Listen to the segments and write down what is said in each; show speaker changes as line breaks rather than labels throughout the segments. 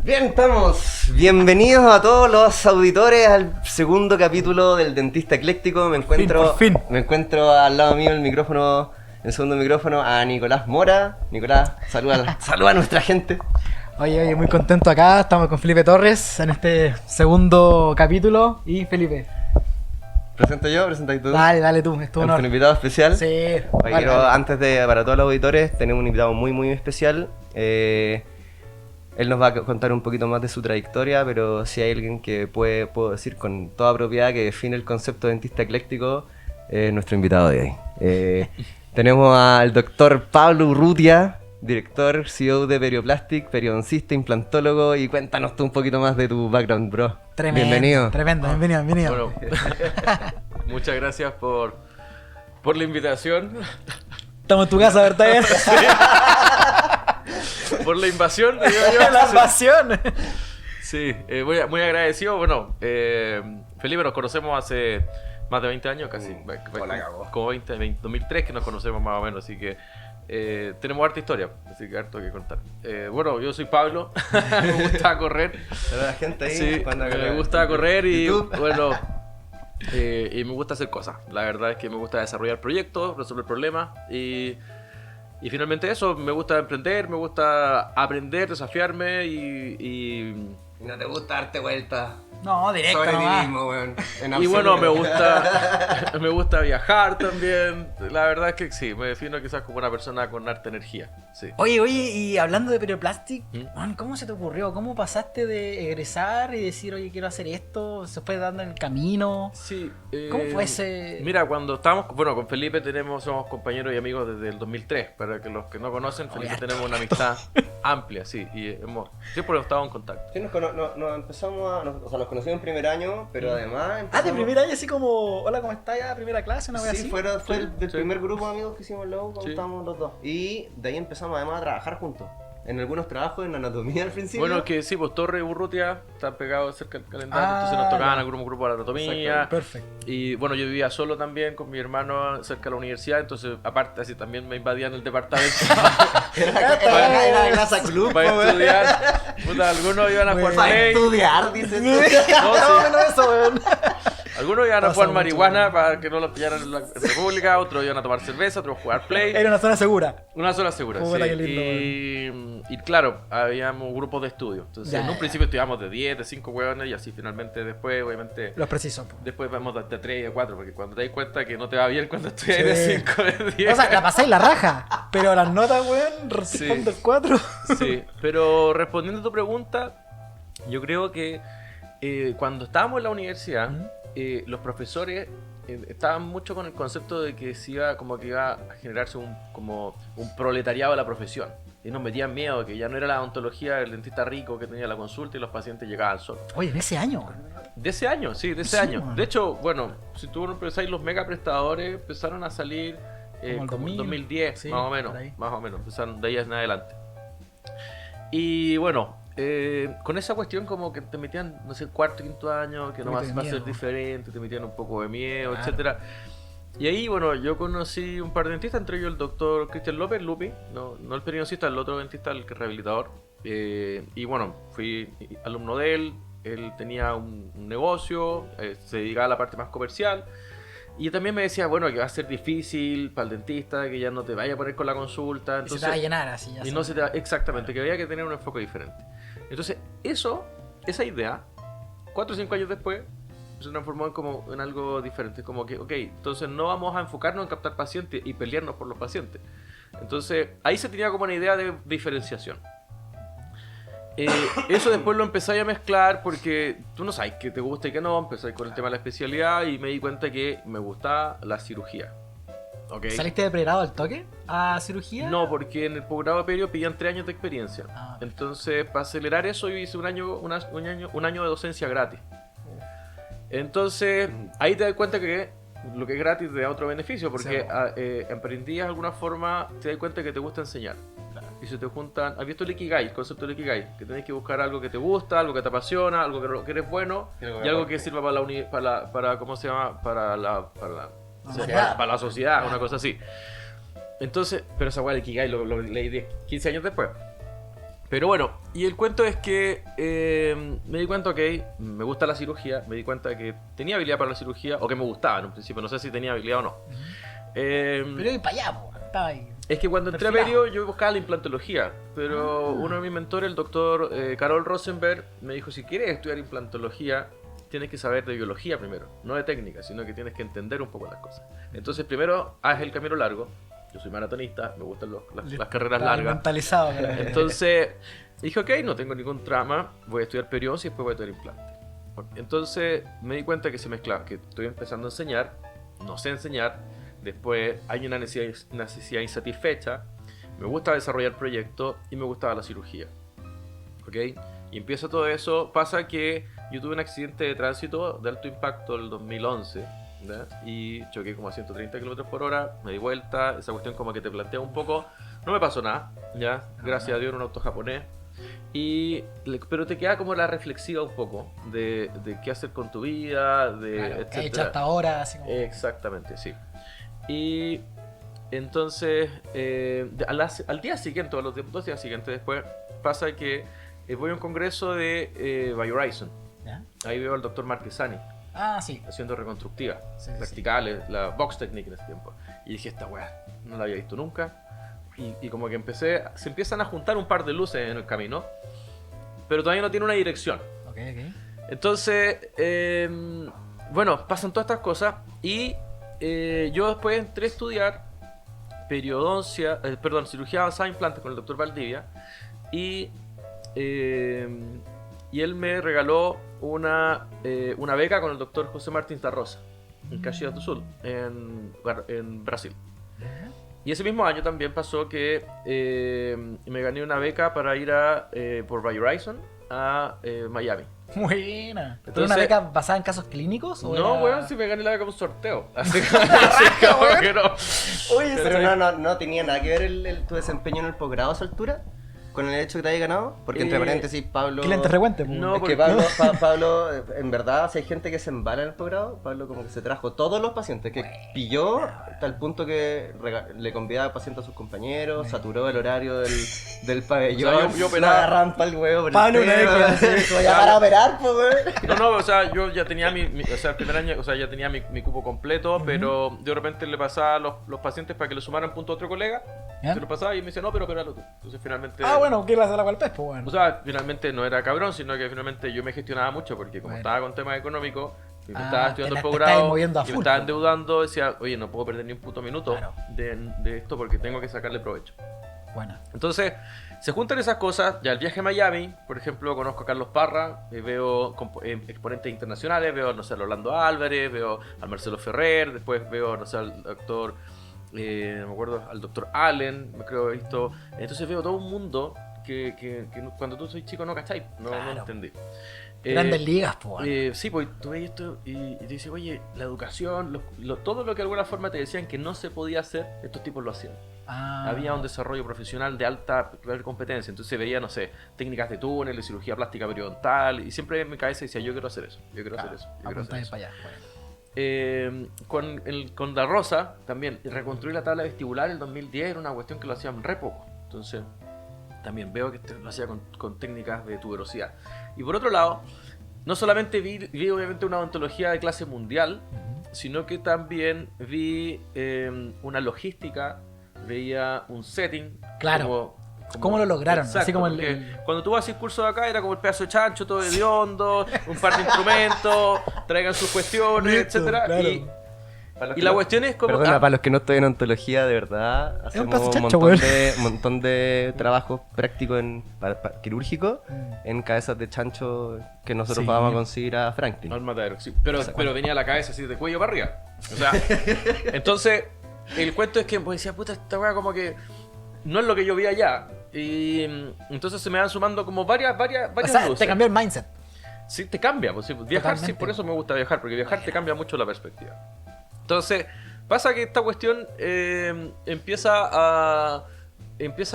Bien, estamos. Bienvenidos a todos los auditores al segundo capítulo del Dentista Ecléctico.
Por fin.
Me encuentro al lado mío el segundo micrófono, a Nicolás Mora. Nicolás, saluda a nuestra gente.
Oye, muy contento acá. Estamos con Felipe Torres en este segundo capítulo. Y Felipe.
¿Presento yo? ¿Presentáis tú?
Dale tú, es tu honor.
¿Un invitado especial?
Sí.
Oye,
Dale.
para todos los auditores, tenemos un invitado muy especial. Él nos va a contar un poquito más de su trayectoria, pero si hay alguien que puedo decir con toda propiedad que define el concepto de dentista ecléctico, es nuestro invitado de hoy. Tenemos al doctor Pablo Urrutia, director, CEO de Perioplastic, periodoncista, implantólogo, y cuéntanos tú un poquito más de tu background, bro. Bienvenido.
Bienvenido.
Bueno, muchas gracias por la invitación,
Estamos en tu casa, ¿verdad?
por la invasión, digo yo.
La pasión.
Sí, muy agradecido. Bueno, Felipe, nos conocemos hace más de 20 años, casi. Como 2003 que nos conocemos más o menos, así que tenemos harta historia, así que harto que contar. Bueno, yo soy Pablo, me gusta correr.
Saluda a la gente ahí.
Sí, me gusta correr y bueno, y me gusta hacer cosas. La verdad es que me gusta desarrollar proyectos, resolver problemas y finalmente eso, me gusta emprender, me gusta aprender, desafiarme y
No te gusta darte vueltas.
No, directo
Sobre ti
nomás.
mismo, weón.
y bueno, me gusta viajar también. La verdad es que sí, me defino quizás como una persona con harta energía. Sí.
Oye, y hablando de Perioplastic,
¿Mm?
¿cómo se te ocurrió? ¿Cómo pasaste de egresar y decir, oye, quiero hacer esto? ¿Se fue dando en el camino?
Sí,
¿Cómo fue ese...?
Mira, cuando estábamos, bueno, con Felipe somos compañeros y amigos desde el 2003. Para que los que no conocen, Felipe tenemos una amistad amplia, sí, y siempre hemos estado en contacto.
Sí, nos empezamos nos conocimos en primer año, pero además...
De primer año, así como, hola, ¿cómo estás? Ya, primera clase, una vez
Sí,
así.
fue del
Sí.
primer grupo de amigos que hicimos luego cuando
Sí.
estábamos los dos. Y de ahí empezamos además a trabajar juntos. En algunos trabajos, en anatomía al principio.
Bueno, que sí, pues Torre y Urrutia están pegados cerca del calendario,
Ah,
entonces nos tocaban
ya.
algún grupo de anatomía.
Perfecto.
Y bueno, yo vivía solo también con mi hermano cerca de la universidad, entonces aparte así también me invadían el departamento
Era la casa club,
para
po, weón.
estudiar. Puta, algunos iban a jugar
Para
play,
estudiar, dices.
no, sí.
eso, weón.
Algunos iban a
Pasa
jugar
mucho,
marihuana
weón.
para que no los pillaran en la República, otros iban a tomar cerveza, otros a jugar play.
Era una zona segura.
Una sola segura,
Puta,
sí.
qué lindo,
Y claro, habíamos grupos de estudio. Entonces,
Ya,
en un
ya.
principio estudiamos de 10, de 5 hueones y así finalmente después, obviamente,
Los precisos. po.
después vamos de 3 y de 4, porque cuando te das cuenta que no te va bien cuando estudias
Sí.
de 5, de 10.
O sea, la pasáis la raja. Pero las notas, weón, respondo el 4.
Sí, pero respondiendo a tu pregunta, yo creo que cuando estábamos en la universidad, los profesores estaban mucho con el concepto de que iba a generarse como un proletariado de la profesión. Y nos metían miedo, que ya no era la odontología del dentista rico que tenía la consulta y los pacientes llegaban solos.
Oye, en ese año.
De ese año, sí, de ese
Sí,
año.
man.
De hecho, bueno, si tú pensáis, los mega prestadores empezaron a salir
Como el
como en
2000,
2010,
sí,
más o menos.
por ahí.
Más o menos, empezaron de ahí en adelante. Y bueno, con esa cuestión como que te metían, no sé, cuarto, quinto año, que
Un
no va
poquito de
a ser
miedo.
diferente, te metían un poco de miedo,
Claro.
etcétera. Y ahí, bueno, yo conocí un par de dentistas, entre ellos el doctor Cristian López, Lupi, no el periodoncista, el otro dentista, el que es rehabilitador. Y bueno, fui alumno de él tenía un negocio, se dedicaba a la parte más comercial. Y también me decía, bueno, que va a ser difícil para el dentista, que ya no te vaya a poner con la consulta.
Y
Entonces,
se te va a llenar así. Ya
y no se te va, exactamente, que había que tener un enfoque diferente. Entonces, esa idea, 4 o 5 años después, se transformó en algo diferente. Como que, ok, entonces no vamos a enfocarnos en captar pacientes y pelearnos por los pacientes. Entonces, ahí se tenía como una idea de diferenciación. Eso después lo empecé a mezclar porque tú no sabes qué te gusta y qué no. Empecé con el tema de la especialidad y me di cuenta que me gustaba la cirugía. ¿Ok?
¿Saliste de pregrado al toque a cirugía?
No, porque en el posgrado de perio pedían 3 años de experiencia.
Ah,
Entonces, para acelerar eso, yo hice un año de docencia gratis. Entonces, ahí te das cuenta que lo que es gratis te da otro beneficio, porque
Sí.
emprendías de alguna forma, te das cuenta que te gusta enseñar. Y se te juntan, ¿has visto el Ikigai, el concepto del Ikigai? Que tenés que buscar algo que te gusta, algo que te apasiona, algo que eres bueno y algo que sirva para ¿cómo se llama? Para la sociedad, una cosa así. Entonces, pero esa weá del Ikigai lo leí 15 años después. Pero bueno, y el cuento es que me di cuenta que me gusta la cirugía, me di cuenta que tenía habilidad para la cirugía, o que me gustaba en un principio, no sé si tenía habilidad o no.
Pero iba para allá, po, estaba ahí.
Es que cuando entré a
Perfilado.
Perio yo buscaba la implantología, pero uno de mis mentores, el doctor Carol Rosenberg, me dijo, si quieres estudiar implantología, tienes que saber de biología primero, no de técnica, sino que tienes que entender un poco las cosas. Entonces primero haz el camino largo, yo soy maratonista, me gustan las carreras
Estaba
largas.
mentalizado. Cara.
Entonces dije, ok, no tengo ningún trama, voy a estudiar periodoncia y después voy a estudiar implante. Entonces me di cuenta que se mezclaba, que estoy empezando a enseñar, no sé enseñar, después hay una necesidad insatisfecha, me gusta desarrollar proyectos y me gustaba la cirugía. ¿Ok? Y empieza todo eso, pasa que yo tuve un accidente de tránsito de alto impacto el 2011, ¿ya? Y choqué como a 130 km/h, me di vuelta, esa cuestión como que te plantea un poco, no me pasó nada, ¿ya? Gracias a Dios en un auto japonés. Pero te queda como la reflexiva un poco de qué hacer con tu vida, de
Claro, que he
etcétera.
hecho hasta ahora, así como.
Exactamente, sí. Y entonces, al día siguiente, o a los 2 días siguientes después, pasa que voy a un congreso de BioHorizon.
¿Ya?
Ahí veo al doctor Marquesani
Ah, sí.
haciendo reconstructiva,
Sí, sí,
verticales, la box technique en ese tiempo. Y dije, esta weá no la había visto nunca. Y como que se empiezan a juntar un par de luces en el camino, pero todavía no tiene una dirección.
Ok, ok.
Entonces, bueno, pasan todas estas cosas y yo después entré a estudiar cirugía avanzada de implantes con el doctor Valdivia y él me regaló una beca con el doctor José Martins da Rosa en Caxias do Sul, en Brasil. Y ese mismo año también pasó que me gané una beca para ir por BioHorizon a Miami.
Buena. ¿Pero
Entonces-
una beca basada en casos clínicos? ¿O
No,
era-
weón, si me gané la beca por un sorteo. Así como que no.
Oye,
Pero no tenía nada que ver tu desempeño en el posgrado a esa altura con el hecho que te haya ganado. Porque entre paréntesis, Pablo.
cliente frecuente. po.
No,
Es que Pablo, en verdad, si hay gente que se embala en el posgrado, Pablo como que se trajo todos los pacientes, que pilló hasta el punto que le convidaba pacientes a sus compañeros, saturó el horario del pabellón,
O sea, yo
la
operaba-
rampa el huevo por el
Pablo una
pelo,
vez que-
así, como ya para operar, pues, güey.
No, o sea, yo ya tenía o sea, el primer año, o sea, ya tenía mi cupo completo, pero de repente le pasaba a los pacientes para que le sumaran punto a otro colega,
¿Ya?
se lo pasaba y me decía, no, pero opéralo tú. Entonces finalmente...
Ah, bueno, ¿qué le hace la cual pez? Pues bueno.
O sea, finalmente no era cabrón, sino que finalmente yo me gestionaba mucho porque como
Bueno.
estaba con temas económicos, y me
Ah,
estaba estudiando el
te
posgrado
estabas moviendo a
y me
full,
estaba
po.
endeudando, decía, oye, no puedo perder ni un puto minuto
Claro.
de esto porque tengo que sacarle provecho.
Buena.
Entonces, se juntan esas cosas. Ya el viaje a Miami, por ejemplo, conozco a Carlos Parra, veo exponentes internacionales, veo, no sé, al Orlando Álvarez, veo al Marcelo Ferrer, después veo, no sé, al doctor, no me acuerdo, al doctor Allen, me creo que he visto. Entonces veo todo un mundo que cuando tú soy chico no cachai, no
Claro.
entendí.
Grandes ligas, pues bueno.
Sí, pues tú ves esto y te dices, oye, la educación, todo lo que de alguna forma te decían que no se podía hacer, estos tipos lo hacían.
Ah.
Había un desarrollo profesional de alta competencia, entonces veía, no sé, técnicas de túnel, de cirugía plástica periodontal, y siempre en mi cabeza decía, yo quiero hacer eso, yo quiero hacer eso, yo quiero hacer
Apuntáis
eso.
para allá. Bueno.
Con Da Rosa también, reconstruir la tabla vestibular en el 2010 era una cuestión que lo hacían re poco, entonces también veo que lo hacía con técnicas de tuberosidad. Y por otro lado, no solamente vi obviamente una odontología de clase mundial, sino que también vi una logística, veía un setting.
Claro. ¿Cómo lo lograron?
Exacto,
Así como el-
porque
el-
cuando tú vas al curso de acá era como el pedazo de chancho, todo hediondo, un par de instrumentos, traigan sus cuestiones,
Listo,
etcétera.
claro.
Y la cuestión es como...
Perdona,
ah,
para los que no estoy en ontología, de verdad,
un
hacemos
paso
un
chacho,
montón
weón.
montón de trabajos prácticos quirúrgicos en cabezas de chancho que nosotros
Sí.
vamos a conseguir a Franklin.
No, el matadero, sí. Pero venía la cabeza así de cuello para arriba. O sea, entonces, el cuento es que pues, decía, puta, esta weá como que no es lo que yo vi allá. Y entonces se me van sumando como varias
O sea,
luces.
te cambió el mindset.
Sí, te cambia. Pues, sí, viajar, sí,
Totalmente.
por eso me gusta viajar, porque viajar te cambia mucho la perspectiva. Entonces, pasa que esta cuestión empieza a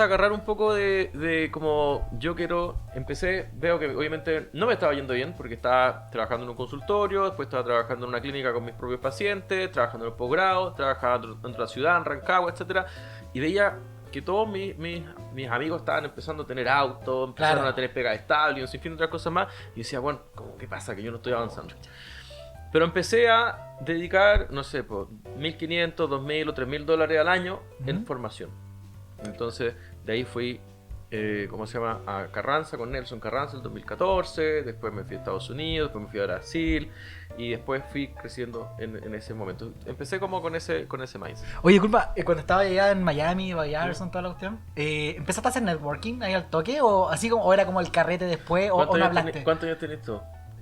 agarrar un poco de como yo quiero. Veo que obviamente no me estaba yendo bien porque estaba trabajando en un consultorio, después estaba trabajando en una clínica con mis propios pacientes, trabajando en el posgrado, trabajaba dentro de la ciudad, en Rancagua, etcétera. Y veía que todos mis amigos estaban empezando a tener autos, empezaron
Claro.
a tener pega estable y un sinfín de otras cosas más. Y decía, bueno, ¿qué pasa? Que yo no estoy avanzando. Pero empecé a dedicar, no sé, pues, $1.500, $2.000 o $3.000 al año en formación. Entonces, de ahí fui, ¿cómo se llama? A Carranza, con Nelson Carranza en el 2014. Después me fui a Estados Unidos, después me fui a Brasil. Y después fui creciendo en ese momento. Empecé como con ese mindset.
Oye, disculpa, cuando estaba allá en Miami, Bayarson, toda la cuestión, ¿empezaste a hacer networking ahí al toque? ¿O así como, o era como el carrete después? ¿O no hablaste?
¿Cuántos años tenés tú?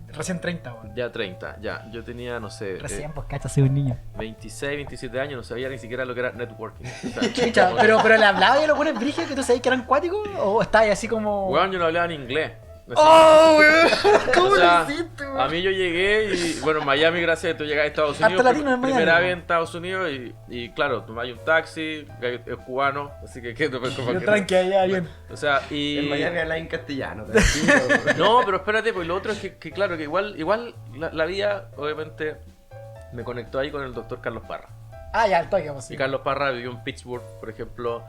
Recién 30, weón.
Ya 30, ya. Yo tenía, no sé,
Recién, pues, cacha, soy un niño.
26, 27 años, no sabía ni siquiera lo que era networking. O sea,
Chucha, pero le hablaba y lo pones brígido que tú sabías que eran cuáticos o estabas así como.
weón, yo no hablaba ni inglés. No sé.
¡Oh, weón! ¿Cómo
O sea,
lo hiciste, weón?
a mí yo llegué y, bueno, Miami, gracias a que tú llegas a Estados
Hasta
Unidos,
latino en Miami.
primera vez en Estados Unidos y claro, tomáis un taxi, es cubano, así que ¿qué te
Yo tranqui allá, bien.
O sea, y...
En Miami habla en castellano, tranquilo.
No, pero espérate, pues lo otro es que claro, que igual la vida, obviamente, me conectó ahí con el doctor Carlos Parra.
Ah, ya, al toque, vamos.
Y Carlos Parra vivió en Pittsburgh, por ejemplo.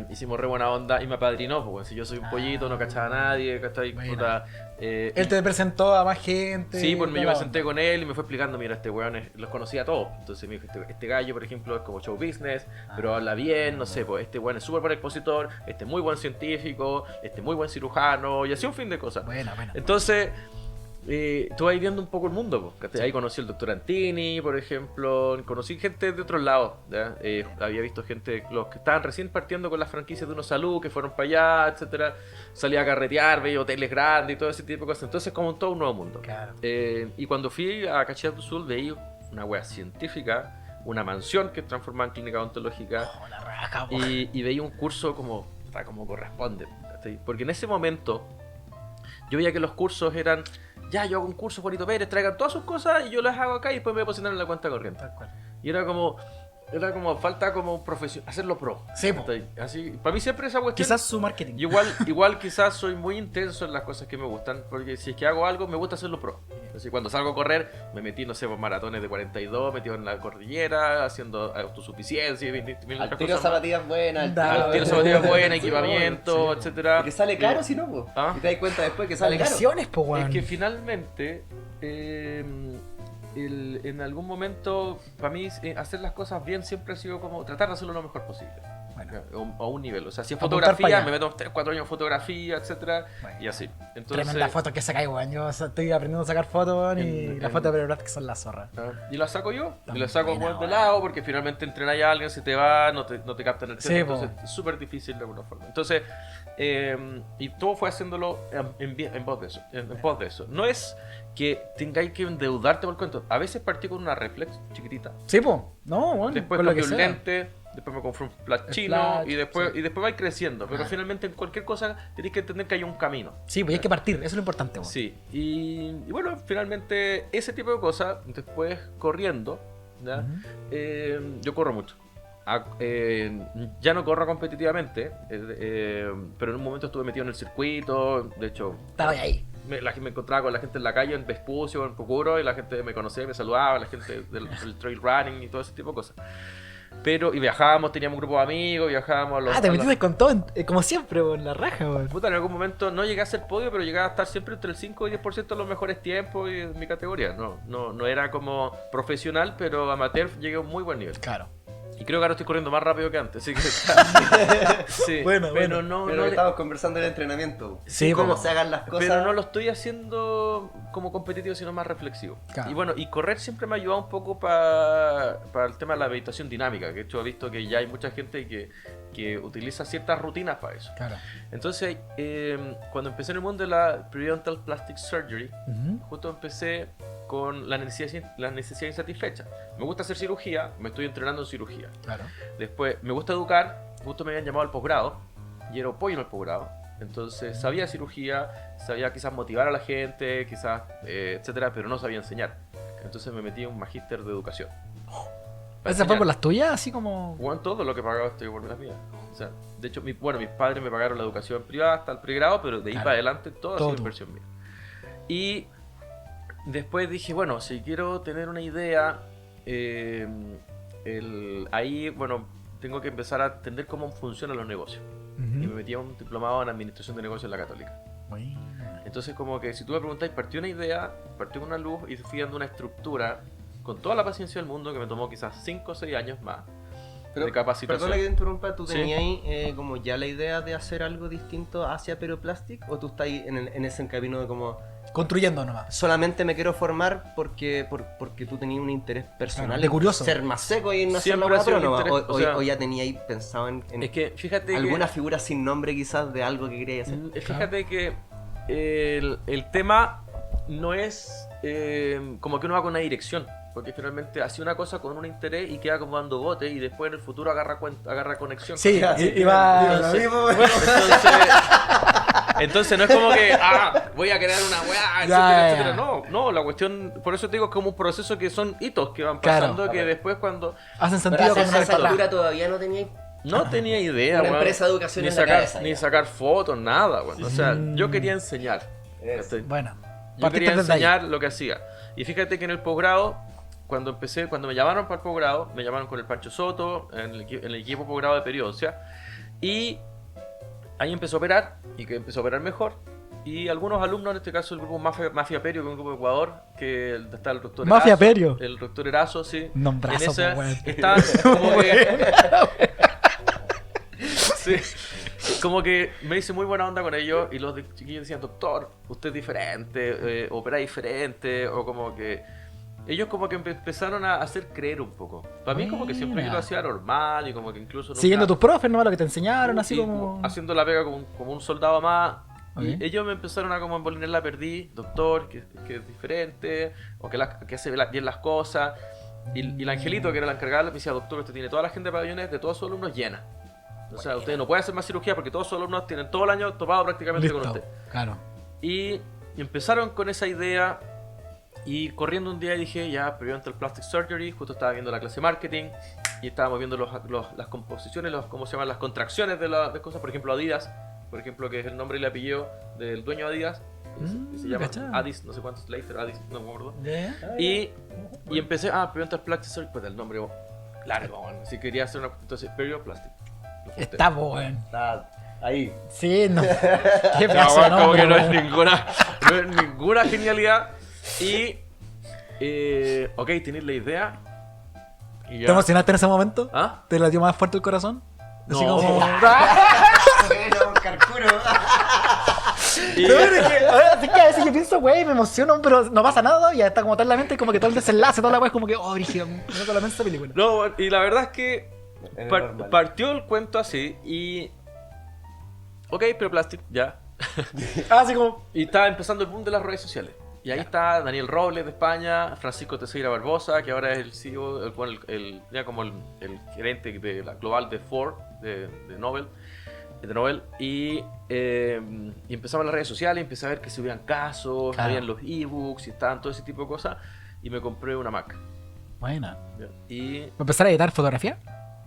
Hicimos re buena onda y me apadrinó, pues si yo soy un pollito, no cachaba a nadie, ¿cachai?
Buena.
Puta,
Él te presentó a más gente.
sí, pues
toda
yo
la
me senté
onda.
con él y me fue explicando, mira, este weón los conocía a todos. Entonces me dijo, este gallo, por ejemplo, es como show business, pero habla bien, no sé, pues este weón es súper buen expositor, este muy buen científico, este muy buen cirujano, y así un fin de cosas.
Buena, buena.
Entonces, tú vas viendo un poco el mundo, pues. Ahí conocí al doctor Antini, por ejemplo, conocí gente de otros lados, ¿ya? Había visto gente, los que estaban recién partiendo con las franquicias de Uno Salud, que fueron para allá, etcétera. Salía a carretear, veía hoteles grandes y todo ese tipo de cosas. Entonces, como todo un nuevo mundo.
Claro.
Y cuando fui a Caxias do Sul, veía una wea científica, una mansión que transformaba en clínica odontológica,
Oh, la raja, po.
y veía un curso como corresponde, ¿cachai? Porque en ese momento yo veía que los cursos eran, ya, yo hago un curso, Juanito Pérez, traigan todas sus cosas y yo las hago acá y después me depositan en la cuenta corriente.
Tal cual.
Y era como falta como profesión, hacerlo pro.
Sí, po.
¿cachai? Así, para mí siempre esa cuestión.
Quizás su marketing.
Yo igual quizás soy muy intenso en las cosas que me gustan, porque si es que hago algo, me gusta hacerlo pro. Así, cuando salgo a correr, me metí, no sé, por maratones de 42, metido en la cordillera, haciendo autosuficiencia y 20.000
Al
otras
tiro
cosas más.
zapatillas buenas,
Da,
Al tiro zapatillas buenas,
Sí,
equipamiento,
sí,
etcétera.
que sale caro si no, po.
¿Ah?
Y te das cuenta después que
Las
sale caro.
lesiones, po, weón.
Es que finalmente, en algún momento, para mí, hacer las cosas bien siempre ha sido como tratar de hacerlo lo mejor posible.
Bueno.
O a un nivel. O sea, si es
Apuntar pa'
fotografía,
allá.
me meto 3, 4 años en fotografía, etcétera,
Bueno.
y así. Entonces,
Tremenda foto que sacáis, weón. Yo estoy aprendiendo a sacar fotos, weón, y
En-
las
en-
fotos de Brad que son la zorra.
y la saco yo, y la
Tan
saco
buena,
de
weón.
lado, porque finalmente entrenáis a alguien, se te va, no te captan el
Sí,
tema,
po.
entonces es súper difícil de alguna forma. Entonces, y todo fue haciéndolo en pos de eso. En pos de eso. No es que tengáis que endeudarte por el cuento. A veces partí con una reflex chiquitita.
Sí, po. No, weón.
Después
con lo
cambié
que
un
sea.
lente, después me compré un flash
El
chino
flash,
y después
sí.
vais creciendo. Pero
Claro.
finalmente en cualquier cosa tenéis que entender que hay un camino.
Sí, pues hay que partir. Eso es lo importante, weón.
Sí, y bueno, finalmente ese tipo de cosas, después corriendo, ¿ya?
Ujú.
Yo corro mucho. Ya no corro competitivamente, pero en un momento estuve metido en el circuito, de hecho
Estaba ahí.
me encontraba con la gente en la calle, en Vespucio, en Pucuro, y la gente me conocía, me saludaba, la gente del trail running y todo ese tipo de cosas. Pero, y viajábamos, teníamos un grupo de amigos, viajábamos a los...
Ah, te
a los-
metiste con todo, como siempre, weón. La raja, weón.
Puta, en algún momento no llegué a ser podio, pero llegué a estar siempre entre el 5 y 10% de los mejores tiempos y en mi categoría. No era como profesional, pero amateur llegué a un muy buen nivel.
Claro.
Y creo que ahora estoy corriendo más rápido que antes, así que... sí,
Bueno,
pero
bueno.
no...
Pero
no le-
estamos conversando del entrenamiento.
Sí,
cómo
po.
se hagan las cosas.
Pero no lo estoy haciendo como competitivo, sino más reflexivo.
Claro.
Y bueno, y correr siempre me ha ayudado un poco para el tema de la meditación dinámica, que de hecho he visto que ya hay mucha gente que utiliza ciertas rutinas para eso.
Claro.
Entonces, cuando empecé en el mundo de la Periodontal Plastic Surgery,
Ujú.
justo empecé con la necesidad insatisfecha. Me gusta hacer cirugía, me estoy entrenando en cirugía.
Claro.
Después, me gusta educar, justo me habían llamado al posgrado, y era apoyo en el posgrado. Entonces, sabía de cirugía, sabía quizás motivar a la gente, quizás, etcétera, pero no sabía enseñar. Entonces me metí en un magíster de educación. Para
¿Esa fue
enseñar.
por las tuyas? Así como.
Bueno, todo lo que pagaba estoy por las mías. O sea, de hecho, mis padres me pagaron la educación privada hasta el pregrado, pero de ahí
Claro.
para adelante todo ha
Todo
sido
tú.
inversión mía. Y después dije, bueno, si quiero tener una idea, ahí, bueno, tengo que empezar a entender cómo funcionan los negocios.
Ujú.
Y me metí a un diplomado en administración de negocios en la Católica.
Bueno.
Entonces como que si tú me preguntáis, partió una idea, partió una luz y fui dando una estructura con toda la paciencia del mundo que me tomó quizás 5 o 6 años más de capacitación.
Perdona que te interrumpa, ¿tú
Sí.
tenías ahí como ya la idea de hacer algo distinto hacia Perioplastic? ¿O tú estás ahí en ese camino de como
Construyendo nomás.
solamente me quiero formar porque tú tenías un interés personal?
Claro, de curioso.
Ser más seco y no hacer
Siempre
la
ha
hueá,
sido
pero
un
no,
interés, o sea,
o ya tenía ahí pensado en
Es que fíjate
alguna figura sin nombre quizás de algo que querías hacer.
fíjate que el tema no es como que uno va con una dirección, porque finalmente hace una cosa con un interés y queda como dando bote y después en el futuro agarra conexión.
Sí,
Así que
iba...
lo mismo,
Entonces no es como que voy a crear una weá, etcétera,
Ya,
etcétera.
ya.
No, la cuestión, por eso te digo, es como un proceso que son hitos que van
Claro.
pasando, que después cuando
Hacen
Pero
sentido
a
cuando uno
esa
está atrás.
altura todavía no tenía.
no tenía idea,
Una
weón,
empresa de educación
ni
en la
sacar,
cabeza,
ni
ya.
sacar fotos, nada, weón. O sea,
Mm.
yo quería enseñar.
Eso.
¿cachai?
Bueno,
Yo
partiste
quería
desde ahí.
enseñar lo que hacía. Y fíjate que en el posgrado, cuando me llamaron para el posgrado, me llamaron con el Pancho Soto, en el equipo posgrado de periodoncia, y ahí empezó a operar, y que empezó a operar mejor. Y algunos alumnos, en este caso el grupo Mafia Perio, que es un grupo de Ecuador, que está el doctor
Mafia
Erazo,
Perio.
el doctor Erazo, sí.
Nombrazo,
En esa
po, weón.
estaban como que... Sí. Como que me hice muy buena onda con ellos y los chiquillos decían, doctor, usted es diferente, opera diferente, o como que... Ellos como que empezaron a hacer creer un poco. Para mí como que siempre yo lo
Buena.
hacía normal y como que incluso nunca...
Siguiendo tus profes, ¿no? Lo que te enseñaron, así
Sí,
como...
haciendo la pega como un soldado más.
Ok.
Y ellos me empezaron a como embolinar la perdí, doctor, que es diferente, o que hace bien las cosas. Y el angelito, que era la encargada, me decía, doctor, usted tiene toda la agenda de pabellones de todos sus alumnos llena. O sea, usted no puede hacer más cirugía porque todos sus alumnos tienen todo el año topado prácticamente con
Listo,
usted.
claro.
Y empezaron con esa idea y corriendo un día dije, ya, Periodontal Plastic Surgery, justo estaba viendo la clase de marketing y estábamos viendo las composiciones, ¿cómo se llaman? Las contracciones de cosas, por ejemplo Adidas, por ejemplo, que es el nombre y el apellido del dueño de Adidas, que se llama
cachai.
Adis, no sé cuántos, Slater, Adis, no me acuerdo.
¿Ya?
Y empecé, Periodontal Plastic Surgery, pues el nombre largo, bueno, si quería hacer una, entonces Perioplastic.
Está bueno.
Está ahí.
Sí, no. Qué
No,
pedazo de
como
nombre,
que no es
weón.
ninguna genialidad. Y, ok, tenéis la idea. Y
¿Te
ya.
emocionaste en ese momento?
¿Ah?
¿Te latió más fuerte el corazón? Así
No.
como...
Bueno, carcuro.
Y-
No, pero es que, así que a veces yo pienso, güey, me emociono, pero no pasa nada, ya está como tal la mente, como que todo el desenlace, toda la weá es como que, oh, brígido, me meto la mente esa película.
no, y la verdad es que
Es
par-
normal.
partió el cuento así y... Ok, pero plástico, ya.
Así como,
Y estaba empezando el boom de las redes sociales. Y ahí está Daniel Robles de España, Francisco Teixeira Barbosa, que ahora es el CEO, ya como el gerente de la global de Ford, de Nobel. Y empezamos las redes sociales, empecé a ver que subían casos,
Claro.
habían los ebooks y estaban todo ese tipo de cosas. Y me compré una Mac.
buena.
¿Ya? Y
¿Va a empezar a editar fotografía?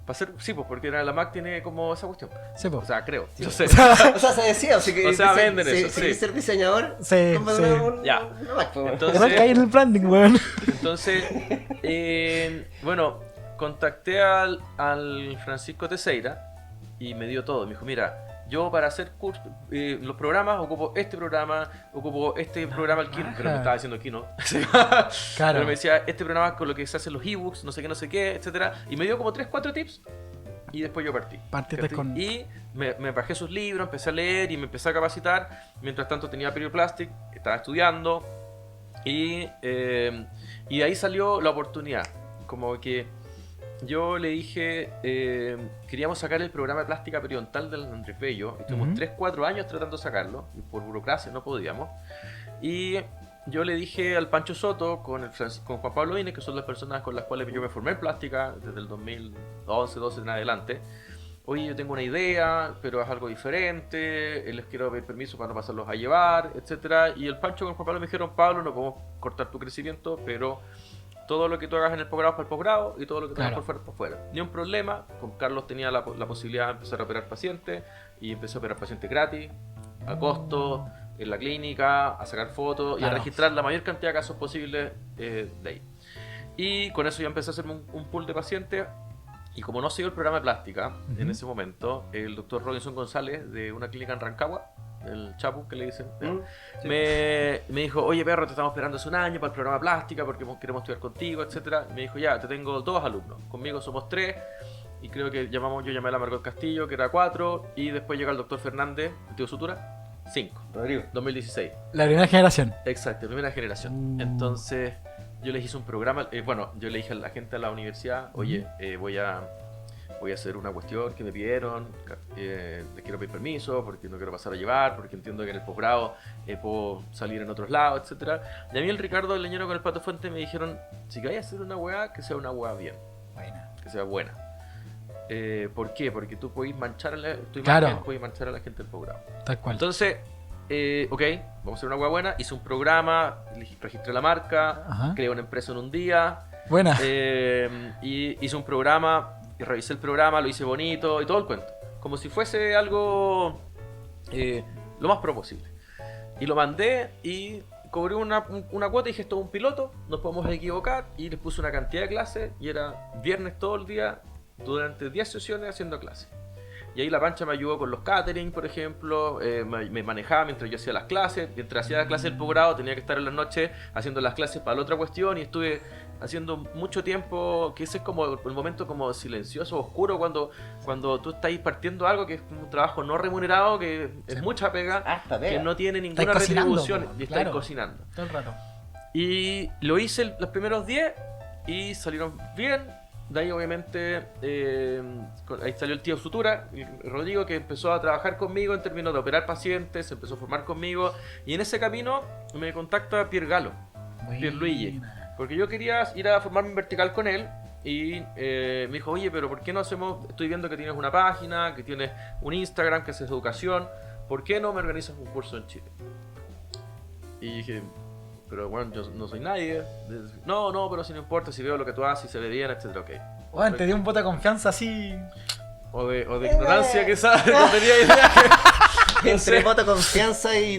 para hacer, sí, pues porque la Mac tiene como esa cuestión.
Sí,
O
pues.
sea, creo. No sé.
O sea, se decía, así que
O sea,
dice-
venden eso,
si
sí.
quieres ser diseñador,
Sí,
cómprate
sí.
Ya.
una Mac, po.
Entonces-
Te va a caer el branding, weón.
Entonces, bueno, contacté al Francisco Teixeira y me dio todo. Me dijo, mira, yo para hacer los programas ocupo este programa el Kino, pero me estaba diciendo Kino.
Claro.
Pero me decía, este programa con lo que se hacen los ebooks, no sé qué, etcétera. Y me dio como 3-4 tips y después yo partí.
Partiste
¿Cachai?
con-
Y me bajé sus libros, empecé a leer y me empecé a capacitar. Mientras tanto tenía Perioplastic, estaba estudiando. Y de ahí salió la oportunidad. Como que yo le dije, queríamos sacar el programa de plástica periodontal del Andrés Bello. Estuvimos
Ujú.
3-4 años tratando de sacarlo. Y por burocracia no podíamos. Y yo le dije al Pancho Soto con Juan Pablo Ines, que son las personas con las cuales yo me formé en plástica desde el 2011-12 en adelante. Oye, yo tengo una idea, pero es algo diferente, les quiero pedir permiso para no pasarlos a llevar, etcétera. Y el Pancho con Juan Pablo me dijeron, Pablo, no podemos cortar tu crecimiento, pero todo lo que tú hagas en el posgrado es para el posgrado y todo lo que tú hagas
Claro.
por fuera es por fuera. Ni un problema, con Carlos tenía la posibilidad de empezar a operar pacientes y empecé a operar pacientes gratis, a costo, en la clínica, a sacar fotos y a
Claro.
registrar la mayor cantidad de casos posibles de ahí. Y con eso ya empecé a hacer un pool de pacientes Y como no siguió el programa de plástica, en ese momento, el doctor Robinson González, de una clínica en Rancagua, el Chapu que le dicen,
Sí.
me dijo, oye perro, te estamos esperando hace un año para el programa plástica porque queremos estudiar contigo, etcétera. Me dijo, ya, te tengo 2 alumnos, conmigo somos 3, y creo que yo llamé a la Margot Castillo, que era 4, y después llega el doctor Fernández, el tío Sutura, 5,
Rodrigo.
2016.
La primera generación.
Exacto, primera generación. Entonces, yo les hice un programa, yo le dije a la gente de la universidad, oye, voy a hacer una cuestión que me pidieron, les quiero pedir permiso porque no quiero pasar a llevar, porque entiendo que en el posgrado puedo salir en otros lados, etcétera. Y a mí el Ricardo, el leñero con el Pato Fuente, me dijeron, si queréis hacer una weá, que sea una weá bien,
Buena.
que sea buena. ¿Por qué? Porque tú podés manchar a la, tu
Claro.
imagen, podés manchar a la gente del posgrado.
Tal cual.
Entonces, ok, vamos a hacer una hueá buena. Hice un programa, registré la marca,
Ajá.
creé una empresa en un día.
Buena.
Y hice un programa, y revisé el programa, lo hice bonito y todo el cuento. Como si fuese algo lo más pro posible. Y lo mandé y cobré una cuota y dije, esto es un piloto, nos podemos equivocar. Y les puse una cantidad de clases y era viernes todo el día, durante 10 sesiones haciendo clases. Y ahí la Pancha me ayudó con los catering, por ejemplo, me manejaba mientras yo hacía las clases. Mientras hacía las clases del posgrado tenía que estar en las noches haciendo las clases para la otra cuestión y estuve haciendo mucho tiempo, que ese es como el momento como silencioso, oscuro, cuando tú estás partiendo algo que es un trabajo no remunerado, que es mucha pega,
Harta pega.
que no tiene ninguna
Estáis cocinando,
retribución
po,
y estáis
claro.
cocinando.
Todo el rato.
Y lo hice los primeros 10 y salieron bien. De ahí obviamente ahí salió el tío Sutura, Rodrigo, que empezó a trabajar conmigo en términos de operar pacientes, se empezó a formar conmigo y en ese camino me contacta Pier Galo, Pierluigi,
Buena.
porque yo quería ir a formarme en vertical con él y me dijo, oye, pero ¿por qué no hacemos? Estoy viendo que tienes una página, que tienes un Instagram, que haces educación, ¿por qué no me organizas un curso en Chile? Y dije, pero bueno, yo no soy nadie. No, pero si no importa, si veo lo que tú haces, si se ve bien, etcétera, ok.
Bueno, te dio un voto de confianza así.
O de ignorancia, quizás, no tenía idea.
Entre voto, confianza y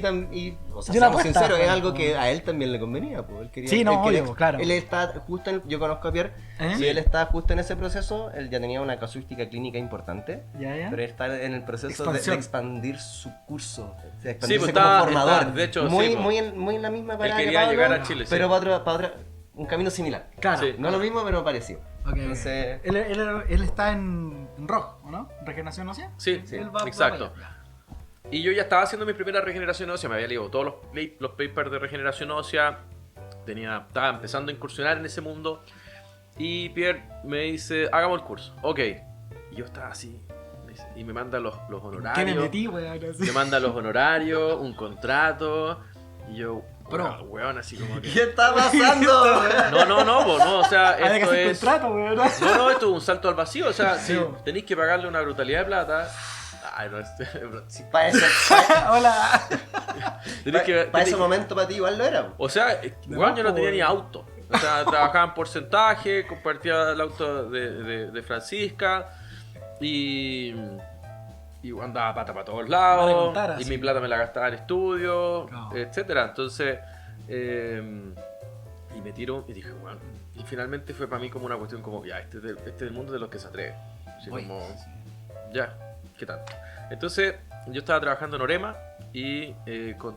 o sea,
Yo la
seamos
apuesta,
sinceros, es
pues.
algo que a él también le convenía, pues. Él quería,
Sí, no,
él quería
obvio, claro.
Él está justo yo conozco a Pierre,
¿Eh?
si él está justo en ese proceso, él ya tenía una casuística clínica importante,
Ya, ya.
pero él está en el proceso de
Expansión.
expandir su curso, de
Sí,
expandirse
pues
como
está,
formador.
de hecho,
muy,
sí, pues.
muy en la misma parada
quería
que Pablo,
llegar a Chile, sí.
pero para otra, un camino similar.
Claro.
Sí.
No lo mismo, pero parecido.
Ok.
Entonces,
Él está en rojo, ¿o no? ¿Regeneración ósea?
Sí,
Él va
exacto.
para allá.
Y yo ya estaba haciendo mi primera regeneración ósea, me había leído todos los papers de regeneración ósea, estaba empezando a incursionar en ese mundo. Y Pierre me dice, hagamos el curso. Ok. Y yo estaba así, y me manda los honorarios.
¿Qué me metí, weón? Así.
Me manda los honorarios, un contrato. Y yo,
Bro.
weón, así como que...
¿qué está pasando?
No, o sea,
Había que
esto
hacer
es...
contrato, weón.
No, esto es un salto al vacío, o sea, si
Sí.
tenéis que pagarle una brutalidad de plata... Ay, no,
Sí, para ese,
Hola.
tenéis que...
para ese momento para ti igual lo era.
O sea, weón, yo no tenía ni auto. O sea, trabajaba en porcentaje, compartía el auto de Francisca y andaba pata para todos
Para
lados.
contar,
Y
así.
mi plata me la gastaba en estudio,
Claro.
etcétera. Entonces, y me tiro y dije, bueno, y finalmente fue para mí como una cuestión como, ya, este es el mundo de los que se atreve. Así
Uy,
como,
sí.
ya, ¿qué tanto? Entonces, yo estaba trabajando en Orema y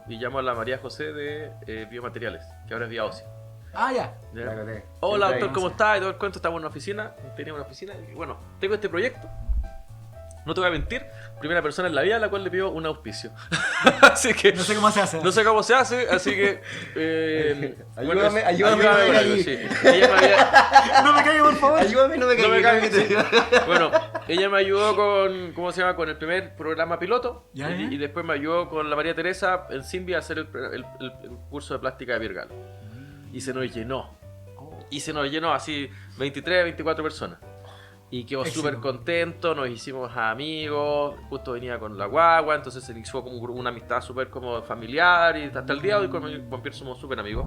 llamo a la María José de Biomateriales, que ahora es Vía Ósea.
Ah, ya.
¿Ya?
Claro, sí.
Hola,
Siempre
doctor,
hay-
¿cómo está? Y todo el cuento, estamos en una oficina, tenía una oficina, y bueno, tengo este proyecto. No te voy a mentir, primera persona en la vida a la cual le pido un auspicio. Así que
No sé cómo se hace.
no sé cómo se hace, así que...
Ayúdame,
ayúdame
no me
con
caí.
algo, sí. Ella me había...
No me caigas, por favor.
Ayúdame, no me
No me
caigas.
cagues. Bueno, ella me ayudó con, ¿cómo se llama? Con el primer programa piloto.
Ya,
y,
ya.
y después me ayudó con la María Teresa en Simbi a hacer el curso de plástica de Virgal. Y se nos llenó. Y se nos llenó así 23, 24 personas. Y quedó
Éxito.
súper contento, nos hicimos amigos, justo venía con la guagua, entonces se inició como una amistad súper como familiar y hasta el día de hoy con Pierre somos súper amigos.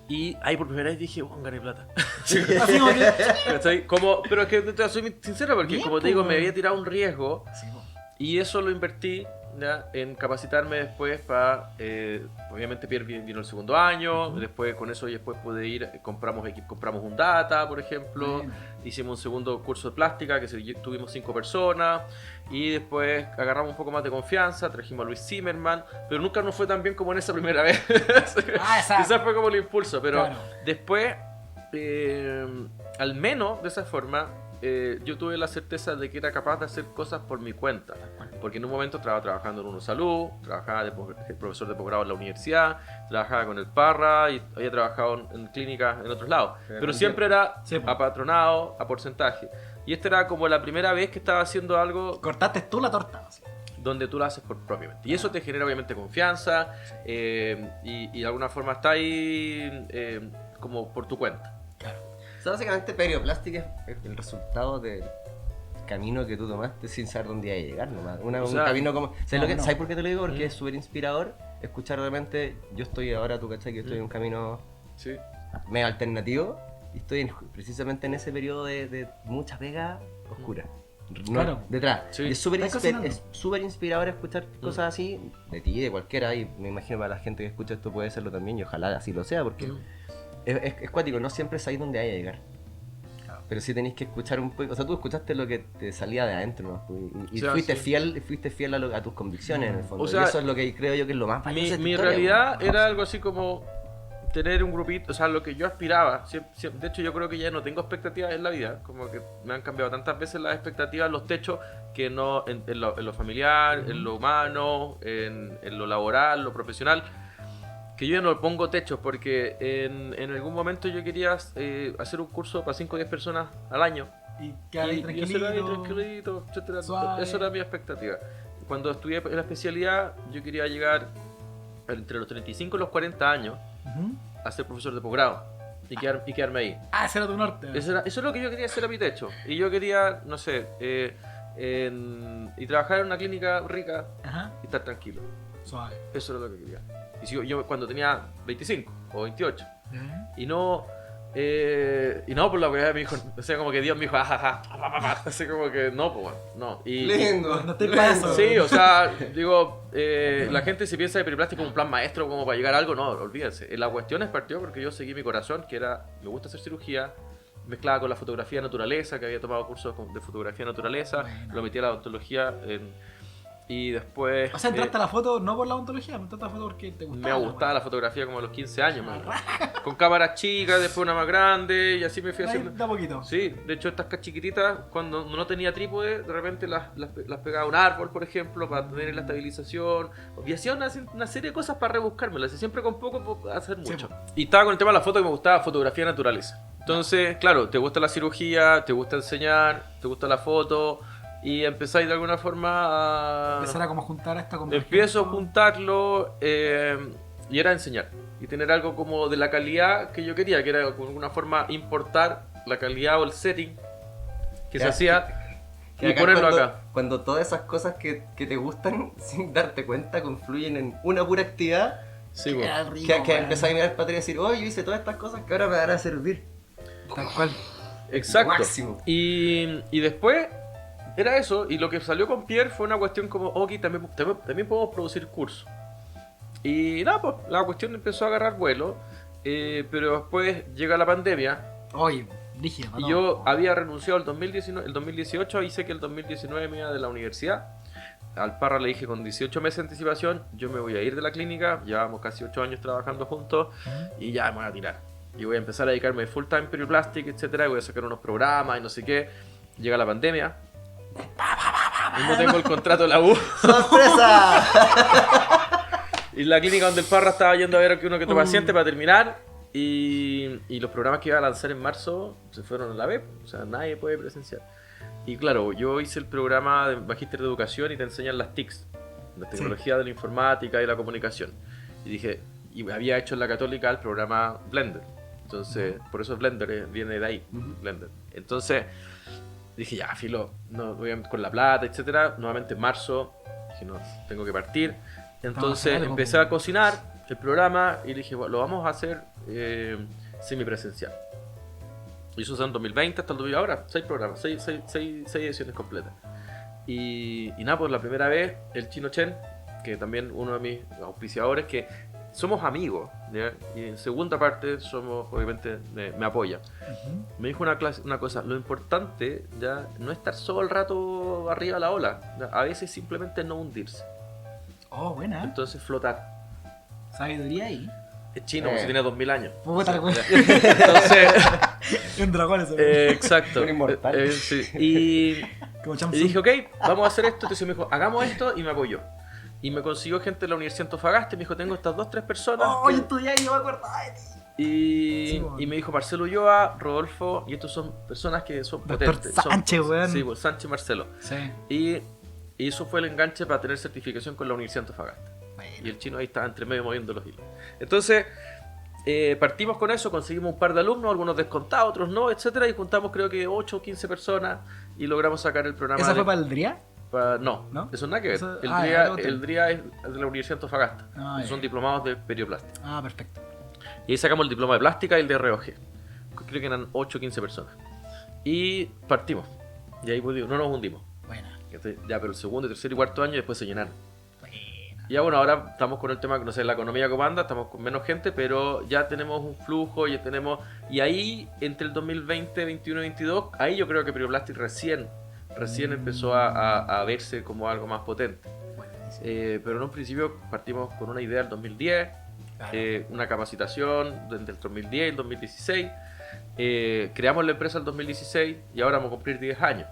Y ahí por primera vez dije, oh, gané plata.
Así como que.
¿Cachai? Pero es que soy muy sincero porque
Bien,
como te digo,
pues.
me había tirado un riesgo
Sí, po.
Y eso lo invertí, ¿ya?, en capacitarme después para... obviamente Pierre vino el segundo año, después con eso después pude ir, compramos un data, por ejemplo,
Bueno.
hicimos un segundo curso de plástica tuvimos 5 personas, y después agarramos un poco más de confianza, trajimos a Luis Zimmerman, pero nunca nos fue tan bien como en esa primera vez.
Exacto.
Quizás fue como el impulso, pero
Claro.
después, al menos de esa forma, yo tuve la certeza de que era capaz de hacer cosas por mi cuenta, porque en un momento estaba trabajando en Unosalud, trabajaba de profesor de posgrado en la universidad, trabajaba con el Parra y había trabajado en clínicas en otros lados, pero siempre era
Sí, po.
apatronado a porcentaje, y esta era como la primera vez que estaba haciendo algo
Cortaste tú la torta. Así.
donde tú lo haces propiamente, y eso te genera obviamente confianza, y de alguna forma está ahí como por tu cuenta.
Claro.
O sea, básicamente Perioplástica es el resultado del camino que tú tomaste sin saber dónde iba a llegar nomás. Un
sea,
camino como... ¿Sabes,
no.
¿sabes por qué te lo digo? Porque es súper inspirador escuchar realmente... Yo estoy ahora, tú cachai, que estoy en un camino
Sí.
medio alternativo y estoy precisamente en ese periodo de mucha pega oscura.
Claro.
Detrás.
Sí.
Y es súper
Estás cocinando.
es súper inspirador escuchar cosas así de ti, de cualquiera, y me imagino para la gente que escucha esto puede serlo también, y ojalá así lo sea, porque es cuático, no siempre sabéis dónde hay a llegar.
Claro.
Pero sí tenéis que escuchar un poco, o sea, tú escuchaste lo que te salía de adentro, ¿no? Y
O sea,
fuiste
sí.
fiel a tus convicciones en el fondo.
O sea,
y eso es lo que creo yo que es lo más valioso de esta
Mi
historia,
realidad
weón.
era algo así como tener un grupito, o sea, lo que yo aspiraba. De hecho, yo creo que ya no tengo expectativas en la vida, como que me han cambiado tantas veces las expectativas, los techos, que no en lo familiar, en lo humano, en lo laboral, lo profesional, que yo ya no pongo techos, porque en algún momento yo quería hacer un curso para 5 o 10 personas al año.
Y quedar ahí
Y hacerlo ahí
tranquilito.
tranquilito, etcétera.
Suave.
Eso era mi expectativa. Cuando estudié en la especialidad, yo quería llegar entre los 35 y los 40 años
Ujú.
a ser profesor de posgrado y quedarme ahí.
Ah, ese era tu norte.
Eso es lo que yo quería hacer a mi techo. Y yo quería, no sé, y trabajar en una clínica rica
Ajá.
y estar tranquilo.
Suave.
Eso era lo que quería. Y si yo cuando tenía 25 o 28, y no por la weá me dijo, o sea, como que Dios me dijo, ajaja, así como que no, pues bueno, no. Y,
Lindo.
No estoy para eso.
sí, o sea, digo, la gente se piensa de Periplástico como un plan maestro, como para llegar a algo, no, olvídense. La cuestión es partió porque yo seguí mi corazón, que era, me gusta hacer cirugía, mezclada con la fotografía de naturaleza, que había tomado cursos de fotografía de naturaleza,
Bueno.
lo metí a la odontología, y después...
O sea, entraste a la foto no por la ontología, entraste a la foto porque te gustaba.
me gustaba la fotografía como a los 15 años, man. Con cámaras chicas, después una más grande, y así me fui haciendo...
De a poquito.
Sí, de hecho estas chiquititas, cuando no tenía trípode, de repente las pegaba a un árbol, por ejemplo, para tener la estabilización. Y hacía una serie de cosas para rebuscármelas, y siempre con poco puedo hacer
Sí,
mucho. Y estaba con el tema de la foto que me gustaba, fotografía de naturaleza. Entonces, claro, te gusta la cirugía, te gusta enseñar, te gusta la foto, y empezáis de alguna forma a...
Empezar a como juntar esto con...
Empiezo a juntarlo, y era enseñar. Y tener algo como de la calidad que yo quería, que era de alguna forma importar la calidad o el setting que se
Ya,
hacía
Que
y
acá
ponerlo
cuando,
acá.
Cuando todas esas cosas que te gustan sin darte cuenta confluyen en una pura actividad,
Sí, bueno.
Era rico,
que
weón.
empezás a mirar para atrás y decir, oh, yo hice todas estas cosas que ahora me van a servir.
Tal cual.
Exacto.
Máximo.
Y después era eso, y lo que salió con Pierre fue una cuestión como, ok, también podemos producir cursos. Y nada, pues la cuestión empezó a agarrar vuelo, pero después llega la pandemia.
Oye, rígido.
Y yo había renunciado el 2019, el 2018, hice que el 2019 me iba de la universidad. Al Parra le dije con 18 meses de anticipación, yo me voy a ir de la clínica, llevamos casi 8 años trabajando juntos y ya me voy a tirar. Y voy a empezar a dedicarme full time Perioplastic, etcétera, y voy a sacar unos programas y no sé qué. Llega la pandemia. Y no tengo el contrato de la U.
¡Sorpresa!
Y la clínica donde el Parra estaba yendo a ver que uno que otro paciente para terminar. Y los programas que iba a lanzar en marzo se fueron a la web. O sea, nadie puede presenciar. Y claro, yo hice el programa de Magíster de Educación y te enseñan las TICs, la tecnología de la informática y la comunicación. Y dije, y había hecho en la Católica el programa Blender. Entonces, por eso Blender viene de ahí, Blender. Entonces, dije, ya, filo, no, voy con la plata, etcétera. Nuevamente en marzo, dije, no, tengo que partir. Entonces
Vamos a hacer algo,
empecé a cocinar el programa y dije, bueno, lo vamos a hacer semipresencial. Y eso fue en 2020 hasta el 2000 ahora, 6 programas, 6 ediciones completas. Y nada, pues la primera vez, el Chino Chen, que también uno de mis auspiciadores, que somos amigos, ¿ya? Y en segunda parte somos, obviamente, me apoya. Me dijo una cosa, lo importante ya no es estar solo el rato arriba de la ola, ¿ya? A veces simplemente no hundirse,
Oh, buena.
entonces flotar.
Sabiduría ahí.
Es chino, pues, tiene 2000 años.
Puta la wea.
Entonces,
Un dragón ese.
exacto.
Un inmortal.
Sí. Y
Como
Y dije, ok, vamos a hacer esto. Entonces me dijo, hagamos esto, y me apoyó. Y me consiguió gente de la Universidad de Antofagasta. Y me dijo, tengo estas 2-3 personas.
Oh, yo estudié ahí, yo me acuerdo. Ay, Sí, bueno.
Y me dijo Marcelo Ulloa, Rodolfo, y estos son personas que son
Doctor
potentes.
Sánchez, weón.
Sí, pues, Sánchez y Marcelo.
Sí.
Y eso fue el enganche para tener certificación con la Universidad de Antofagasta.
Bueno.
Y el chino ahí estaba entre medio moviendo los hilos. Entonces, partimos con eso, conseguimos un par de alumnos, algunos descontados, otros no, etcétera, y juntamos creo que 8 o 15 personas y logramos sacar el programa.
¿Esa fue para el DRIA?
No,
¿No?
eso nada que ver.
Eso-
El,
ah,
DRIA,
es otro.
el DRIA es de la Universidad de Antofagasta.
Ah, ya.
Son diplomados de perioplástica.
Ah, perfecto.
Y ahí sacamos el diploma de plástica y el de ROG. Creo que eran 8 o 15 personas. Y partimos. Y ahí pues, digo, no nos hundimos.
Buena.
Ya, pero el segundo, tercer y cuarto año después se llenaron.
Buena.
Y ya bueno, ahora estamos con el tema, no sé, la economía como anda, estamos con menos gente, pero ya tenemos un flujo, ya tenemos... Y ahí, entre el 2020, 21 y 22, ahí yo creo que Perioplastic recién empezó a verse como algo más potente.
Buenísimo.
Pero en un principio partimos con una idea el 2010,
Claro.
una capacitación desde el 2010 y el 2016. Creamos la empresa el 2016 y ahora vamos a cumplir 10 años.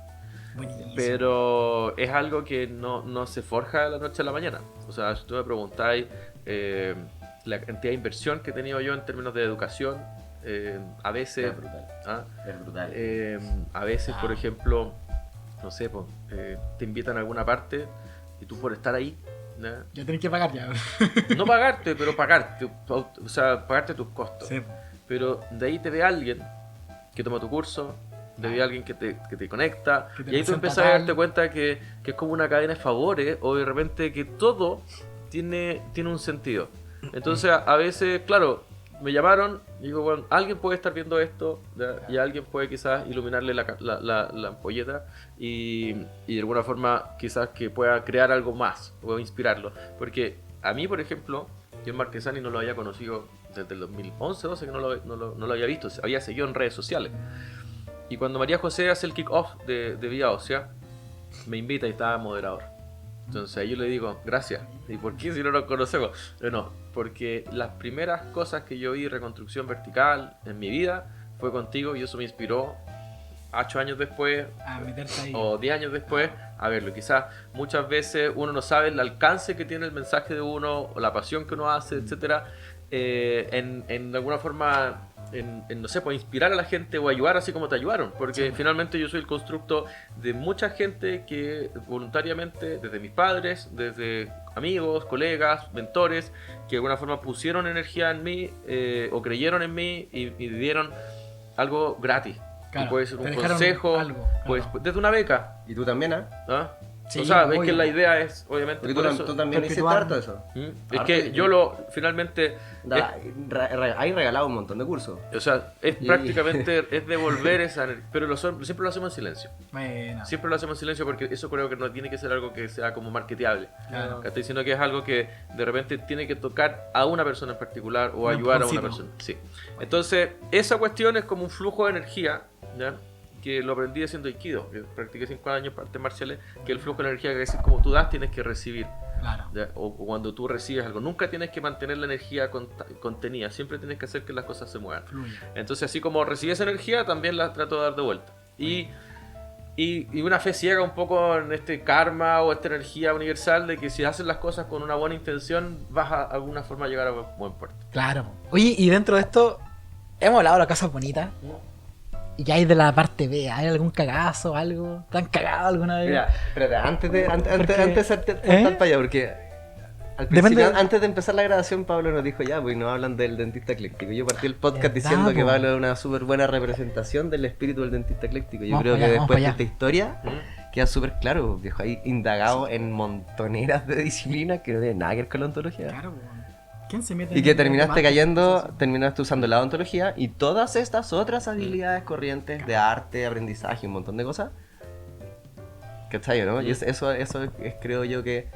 Buenísimo.
Pero es algo que no se forja de la noche a la mañana. O sea, si tú me preguntáis la cantidad de inversión que he tenido yo en términos de educación, a veces...
Es brutal.
¿ah?
Es brutal.
A veces, por ejemplo, no sé, pues, te invitan a alguna parte y tú por estar ahí, ¿no?
Ya tenés que pagar ya.
No pagarte, pero pagarte, o sea, pagarte tus costos.
Sí.
Pero de ahí te ve alguien que toma tu curso, te ve alguien que te conecta,
Que te
y ahí tú
presenta
empiezas a
tal.
darte cuenta que es como una cadena de favores, o de repente que todo tiene un sentido. Entonces, a veces, claro, me llamaron y digo, bueno, alguien puede estar viendo esto, ¿ya? Y alguien puede quizás iluminarle la ampolleta y de alguna forma quizás que pueda crear algo más o inspirarlo. Porque a mí, por ejemplo, yo en Marquesani no lo había conocido desde el 2011, 12 que no lo había visto, había seguido en redes sociales. Y cuando María José hace el kick-off de Vía Ósea, me invita y estaba moderador. Entonces ahí yo le digo, gracias. ¿Y por qué si no nos conocemos? No, porque las primeras cosas que yo vi reconstrucción vertical en mi vida fue contigo y eso me inspiró 8 años después
A meterte ahí.
o 10 años después a verlo. Quizás muchas veces uno no sabe el alcance que tiene el mensaje de uno o la pasión que uno hace, etcétera, en alguna forma, no sé, pues inspirar a la gente o ayudar así como te ayudaron, porque finalmente yo soy el constructo de mucha gente que voluntariamente, desde mis padres, desde amigos, colegas, mentores, que de alguna forma pusieron energía en mí o creyeron en mí y dieron algo gratis.
Claro,
Y puede ser
te
un
dejaron
consejo,
algo,
pues
claro.
desde una beca.
¿Y tú también, ah?
¿Ah?
Sí,
o sea, es
obvio.
que la idea es, obviamente,
Porque
por
tú,
eso-
tú también hiciste
perpetuar.
harto eso.
Es
Harto,
que yo finalmente,
Hay regalado un montón de cursos.
o sea, es
Y-
prácticamente es devolver esa energía, pero siempre lo hacemos en silencio.
Bueno.
Siempre lo hacemos en silencio porque eso creo que no tiene que ser algo que sea como marketeable.
Claro.
Estoy diciendo que es algo que de repente tiene que tocar a una persona en particular o
Un
ayudar a una
empujoncito.
persona. Sí. Entonces, esa cuestión es como un flujo de energía, ¿ya? Que lo aprendí haciendo Aikido. Yo practiqué 5 años artes marciales, que el flujo de energía que es como tú das, tienes que recibir.
Claro.
¿Ya? O cuando tú recibes algo, nunca tienes que mantener la energía contenida, siempre tienes que hacer que las cosas se muevan.
Fluye.
Entonces, así como recibes energía, también la trato de dar de vuelta. Y una fe ciega un poco en este karma o esta energía universal de que si haces las cosas con una buena intención, vas a alguna forma a llegar a buen puerto.
Claro. Oye, y dentro de esto, hemos hablado de las cosas bonitas. ¿Y qué hay de la parte B? ¿Hay algún cagazo, algo? ¿Te han cagado alguna vez?
Mira, espérate, antes de
Porque-
saltar
¿Eh?
para allá, porque al
Depende
principio,
de-
antes de empezar la grabación, Pablo nos dijo ya, pues nos hablan del dentista ecléctico. Yo partí el podcast
¿Verdad,
diciendo que
po?
Pablo es una súper buena representación del espíritu del dentista ecléctico. Yo
Vamos
creo
para
que
allá, vamos
después de
para
esta historia queda súper claro, viejo, ahí indagado en montoneras de disciplinas que no tienen nada que ver con la ontología.
Claro, weón. ¿Quién se mete
Y
en
que
el
terminaste
debate?
cayendo, terminaste usando la odontología y todas estas otras habilidades corrientes de arte, aprendizaje, un montón de cosas, ¿cachai, no?
Mm.
Y eso es, creo yo, que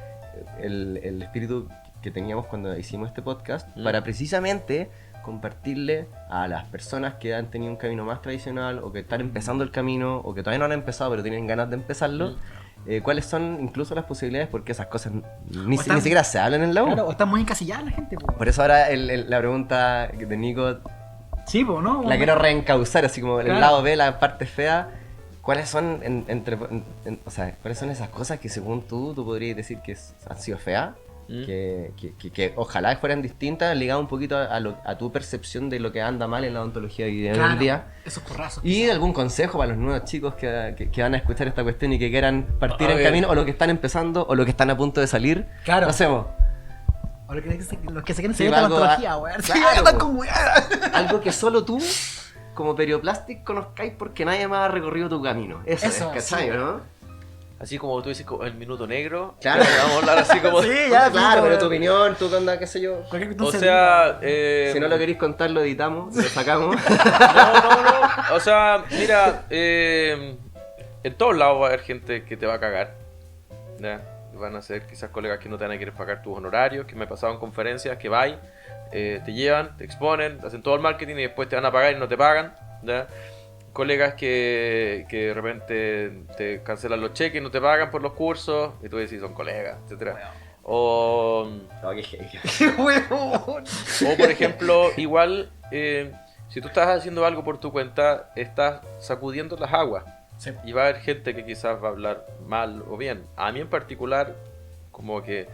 el espíritu que teníamos cuando hicimos este podcast, para precisamente compartirle a las personas que han tenido un camino más tradicional, o que están empezando el camino, o que todavía no han empezado pero tienen ganas de empezarlo, cuáles son incluso las posibilidades, porque esas cosas ni siquiera se hablan en la U.
Claro, o está muy encasillada la gente, po.
Por eso ahora la pregunta de Nico
Sí, po, ¿no?
la quiero reencauzar, así como
Claro.
el lado B, la parte fea. ¿Cuáles son o sea, cuáles son esas cosas que según tú podrías decir que han sido feas? Que ojalá fueran distintas, ligadas un poquito a tu percepción de lo que anda mal en la odontología hoy en día.
Esos porrazos.
Y algún consejo para los nuevos chicos que van a escuchar esta cuestión y que quieran partir
A
en
ver.
camino, o los que están empezando, o los que están a punto de salir.
Claro.
No sé, vos.
O los que se quieren
Sí,
seguir la
algo-
odontología, weón. Sí,
claro,
están
po.
con weá.
Algo que solo tú, como Perioplastic, conozcáis porque nadie más ha recorrido tu camino. Eso es,
Eso,
¿cachai,
sí.
no?
Así como tú dices, como el minuto negro.
Claro.
que vamos a hablar así como...
Sí, ya,
Claro,
puto,
pero tu
weón.
opinión, tu onda, qué sé yo.
Cualquier
O
cuestión
sea,
Si no lo queréis contar, lo editamos, lo sacamos.
no. O sea, mira, en todos lados va a haber gente que te va a cagar. ¿Ya? Van a ser quizás colegas que no te van a querer pagar tus honorarios, que me he pasado en conferencias, que vais, te llevan, te exponen, hacen todo el marketing y después te van a pagar y no te pagan. ¿Ya? Colegas que de repente te cancelan los cheques y no te pagan por los cursos, y tú decís son colegas, etcétera. O
No, qué heavy.
Weón.
O por ejemplo, igual, si tú estás haciendo algo por tu cuenta, estás sacudiendo las aguas.
Sí.
Y va a haber gente que quizás va a hablar mal o bien. A mí en particular, como que,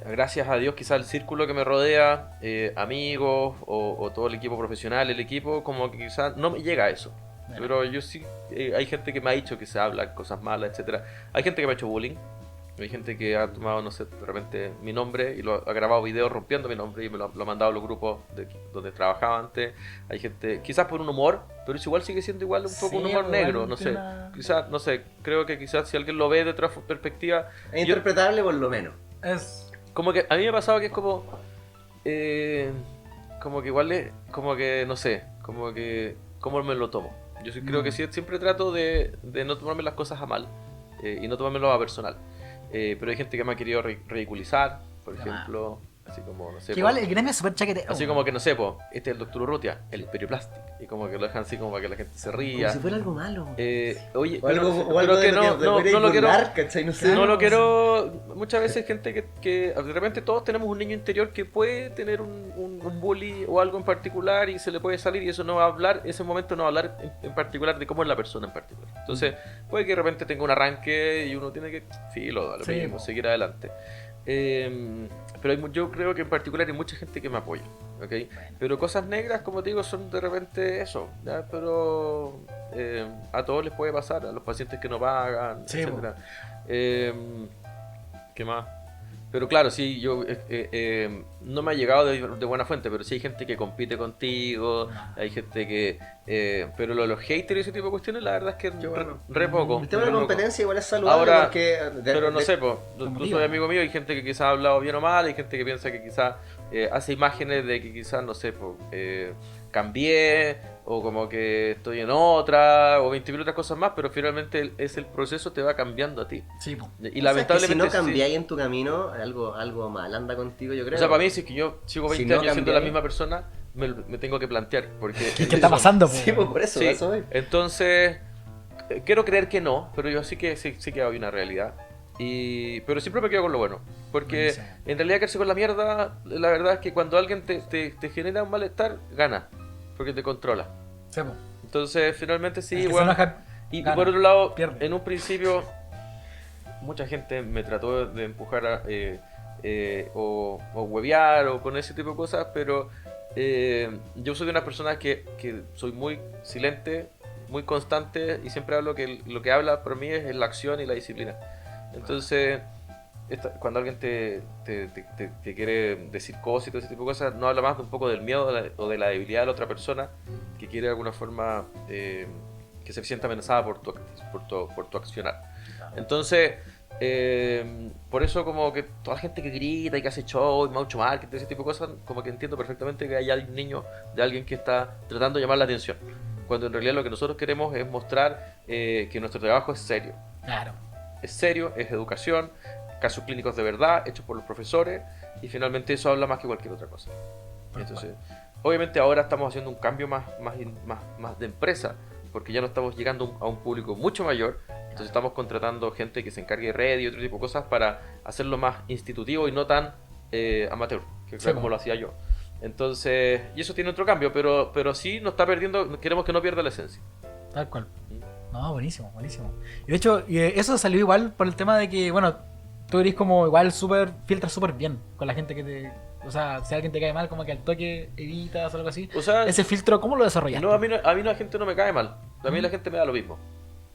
gracias a Dios, quizás el círculo que me rodea, amigos o todo el equipo profesional, el equipo, como que quizás no me llega a eso.
Bueno.
Pero yo sí, hay gente que me ha dicho que se habla cosas malas, etcétera. Hay gente que me ha hecho bullying. Hay gente que ha tomado, no sé, de repente mi nombre y lo ha grabado videos rompiendo mi nombre y me lo ha mandado a los grupos donde trabajaba antes. Hay gente, quizás por un humor, pero igual sigue siendo igual un poco
Sí,
un humor
igual
negro, no
tiene
sé.
una-
Quizás, no sé, creo que quizás si alguien lo ve de otra perspectiva,
Es
yo-
interpretable por lo menos.
Es.
como que a mí me ha pasado que es como que igual es, como que, no sé, como que, ¿cómo me lo tomo? Yo sí creo que siempre trato de no tomarme las cosas a mal y no tomármelo a personal. Pero hay gente que me ha querido ridiculizar, por
Ya.
ejemplo, así como, no sé.
Que igual el gremio es súper chaquetero.
Así como que, no sé, este es el doctor Urrutia, el Perioplastic. Y como que lo dejan así como para que la gente se ría.
Como si fuera algo malo.
Oye,
O algo,
pero,
o algo
pero que
de lo
no
que te podríais
lo quiero...
burlar, ¿cachai? No sé.
No lo
sí.
quiero. Muchas veces gente que de repente todos tenemos un niño interior que puede tener un bully o algo en particular y se le puede salir y eso no va a hablar, ese momento no va a hablar en particular de cómo es la persona en particular. Entonces, puede que de repente tenga un arranque y uno tiene que, filo, da lo
Sí,
mismo,
po.
seguir adelante. Pero yo creo que en particular hay mucha gente que me apoya, ¿ok? Pero cosas negras, como te digo, son de repente eso, ¿ya? Pero a todos les puede pasar, a los pacientes que no pagan,
Sí,
etcétera. ¿Qué más? Pero claro, sí, yo no me ha llegado de buena fuente, pero sí hay gente que compite contigo, hay gente que... pero los haters y ese tipo de cuestiones, la verdad es que re poco.
El tema de
re
la
poco.
competencia igual es saludable
Ahora,
porque...
Pero no sé, pues, tú
motiva.
soy amigo mío, hay gente que quizás ha hablado bien o mal, hay gente que piensa que quizás hace imágenes de que quizás, no sé, pues, cambié, o como que estoy en otra, o 20.000 otras cosas más, pero finalmente es el proceso te va cambiando a ti.
Sí, po.
Y
O sea,
lamentablemente...
si no
sí.
cambiáis en tu camino, algo mal anda contigo, yo creo.
O sea, para mí, si es que yo sigo 20
Si no
años siendo la
cambiáis-
misma persona, me tengo que plantear. Porque
¿Qué está pasando, po?
Sí, pues por eso,
Sí,
eso voy.
entonces, quiero creer que no, pero yo sí que hay una realidad. Pero siempre me quedo con lo bueno. Porque
Buenísimo.
en realidad quedarse con la mierda, la verdad es que cuando alguien te genera un malestar, gana. Porque te controla.
Sí, po.
Entonces, finalmente sí,
El que se
bueno.
enoja,
Y
gana,
por otro lado,
pierde.
en un principio, mucha gente me trató de empujar a, o huevear o con ese tipo de cosas, pero yo soy de una persona que soy muy silente, muy constante y siempre hablo que lo que habla por mí es la acción y la disciplina. Entonces, cuando alguien te quiere decir cosas y todo ese tipo de cosas, no habla más de un poco del miedo o de la debilidad de la otra persona que quiere de alguna forma que se sienta amenazada por tu accionar. Entonces, por eso como que toda la gente que grita y que hace show y mucho marketing, ese tipo de cosas, como que entiendo perfectamente que hay un niño de alguien que está tratando de llamar la atención. Cuando en realidad lo que nosotros queremos es mostrar que nuestro trabajo es serio.
Claro.
es serio, es educación, casos clínicos de verdad, hechos por los profesores, y finalmente eso habla más que cualquier otra cosa. Entonces, obviamente ahora estamos haciendo un cambio más de empresa, porque ya no estamos llegando a un público mucho mayor, entonces estamos contratando gente que se encargue de red y otro tipo de cosas para hacerlo más institutivo y no tan amateur, que
Sí,
como lo hacía yo. Entonces, y eso tiene otro cambio, pero sí nos está perdiendo, queremos que no pierda la esencia.
Tal cual. No, buenísimo, buenísimo. Y de hecho, eso salió igual por el tema de que, bueno, tú eres como igual filtras súper bien con la gente que te... O sea, si alguien te cae mal, como que al toque evitas o algo así.
O sea,
Ese filtro, ¿cómo lo desarrollaste?
no, a mí la gente no me cae mal. A mí la gente me da lo mismo.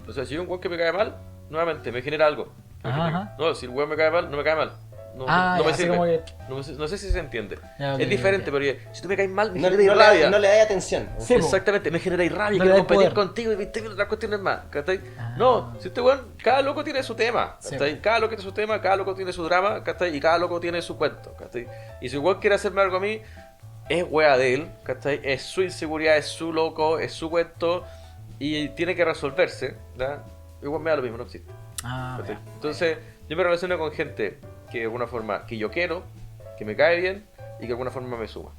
O sea, si hay un weón que me cae mal, nuevamente me genera algo.
Ajá.
No, si el weón me cae mal, no me cae mal. No,
Ah,
no
ya,
me
así
sirve.
como que...
No sé si se entiende.
Ya, ok,
es diferente,
ok.
pero si tú me caes mal, me
No,
genera
no
rabia.
no le dais atención.
Sí, po.
Exactamente, me genera rabia,
No
quiero
le da
competir
poder.
contigo y viste otras cuestiones más. ¿Cachai?
Ah.
No, si este weón, cada loco tiene su tema.
Sí.
¿Cachai? Cada loco tiene su tema, cada loco tiene su drama, ¿cachai? Y cada loco tiene su cuento. ¿Cachai? Y si el weón quiere hacerme algo a mí, es wea de él, ¿cachai? Es su inseguridad, es su loco, es su cuento y tiene que resolverse. ¿verdad? Igual me da lo mismo, no existe.
Ah,
¿cachai?
ya.
Entonces, yo me relaciono con gente que de alguna forma que yo quiero, que me cae bien y que de alguna forma me suma.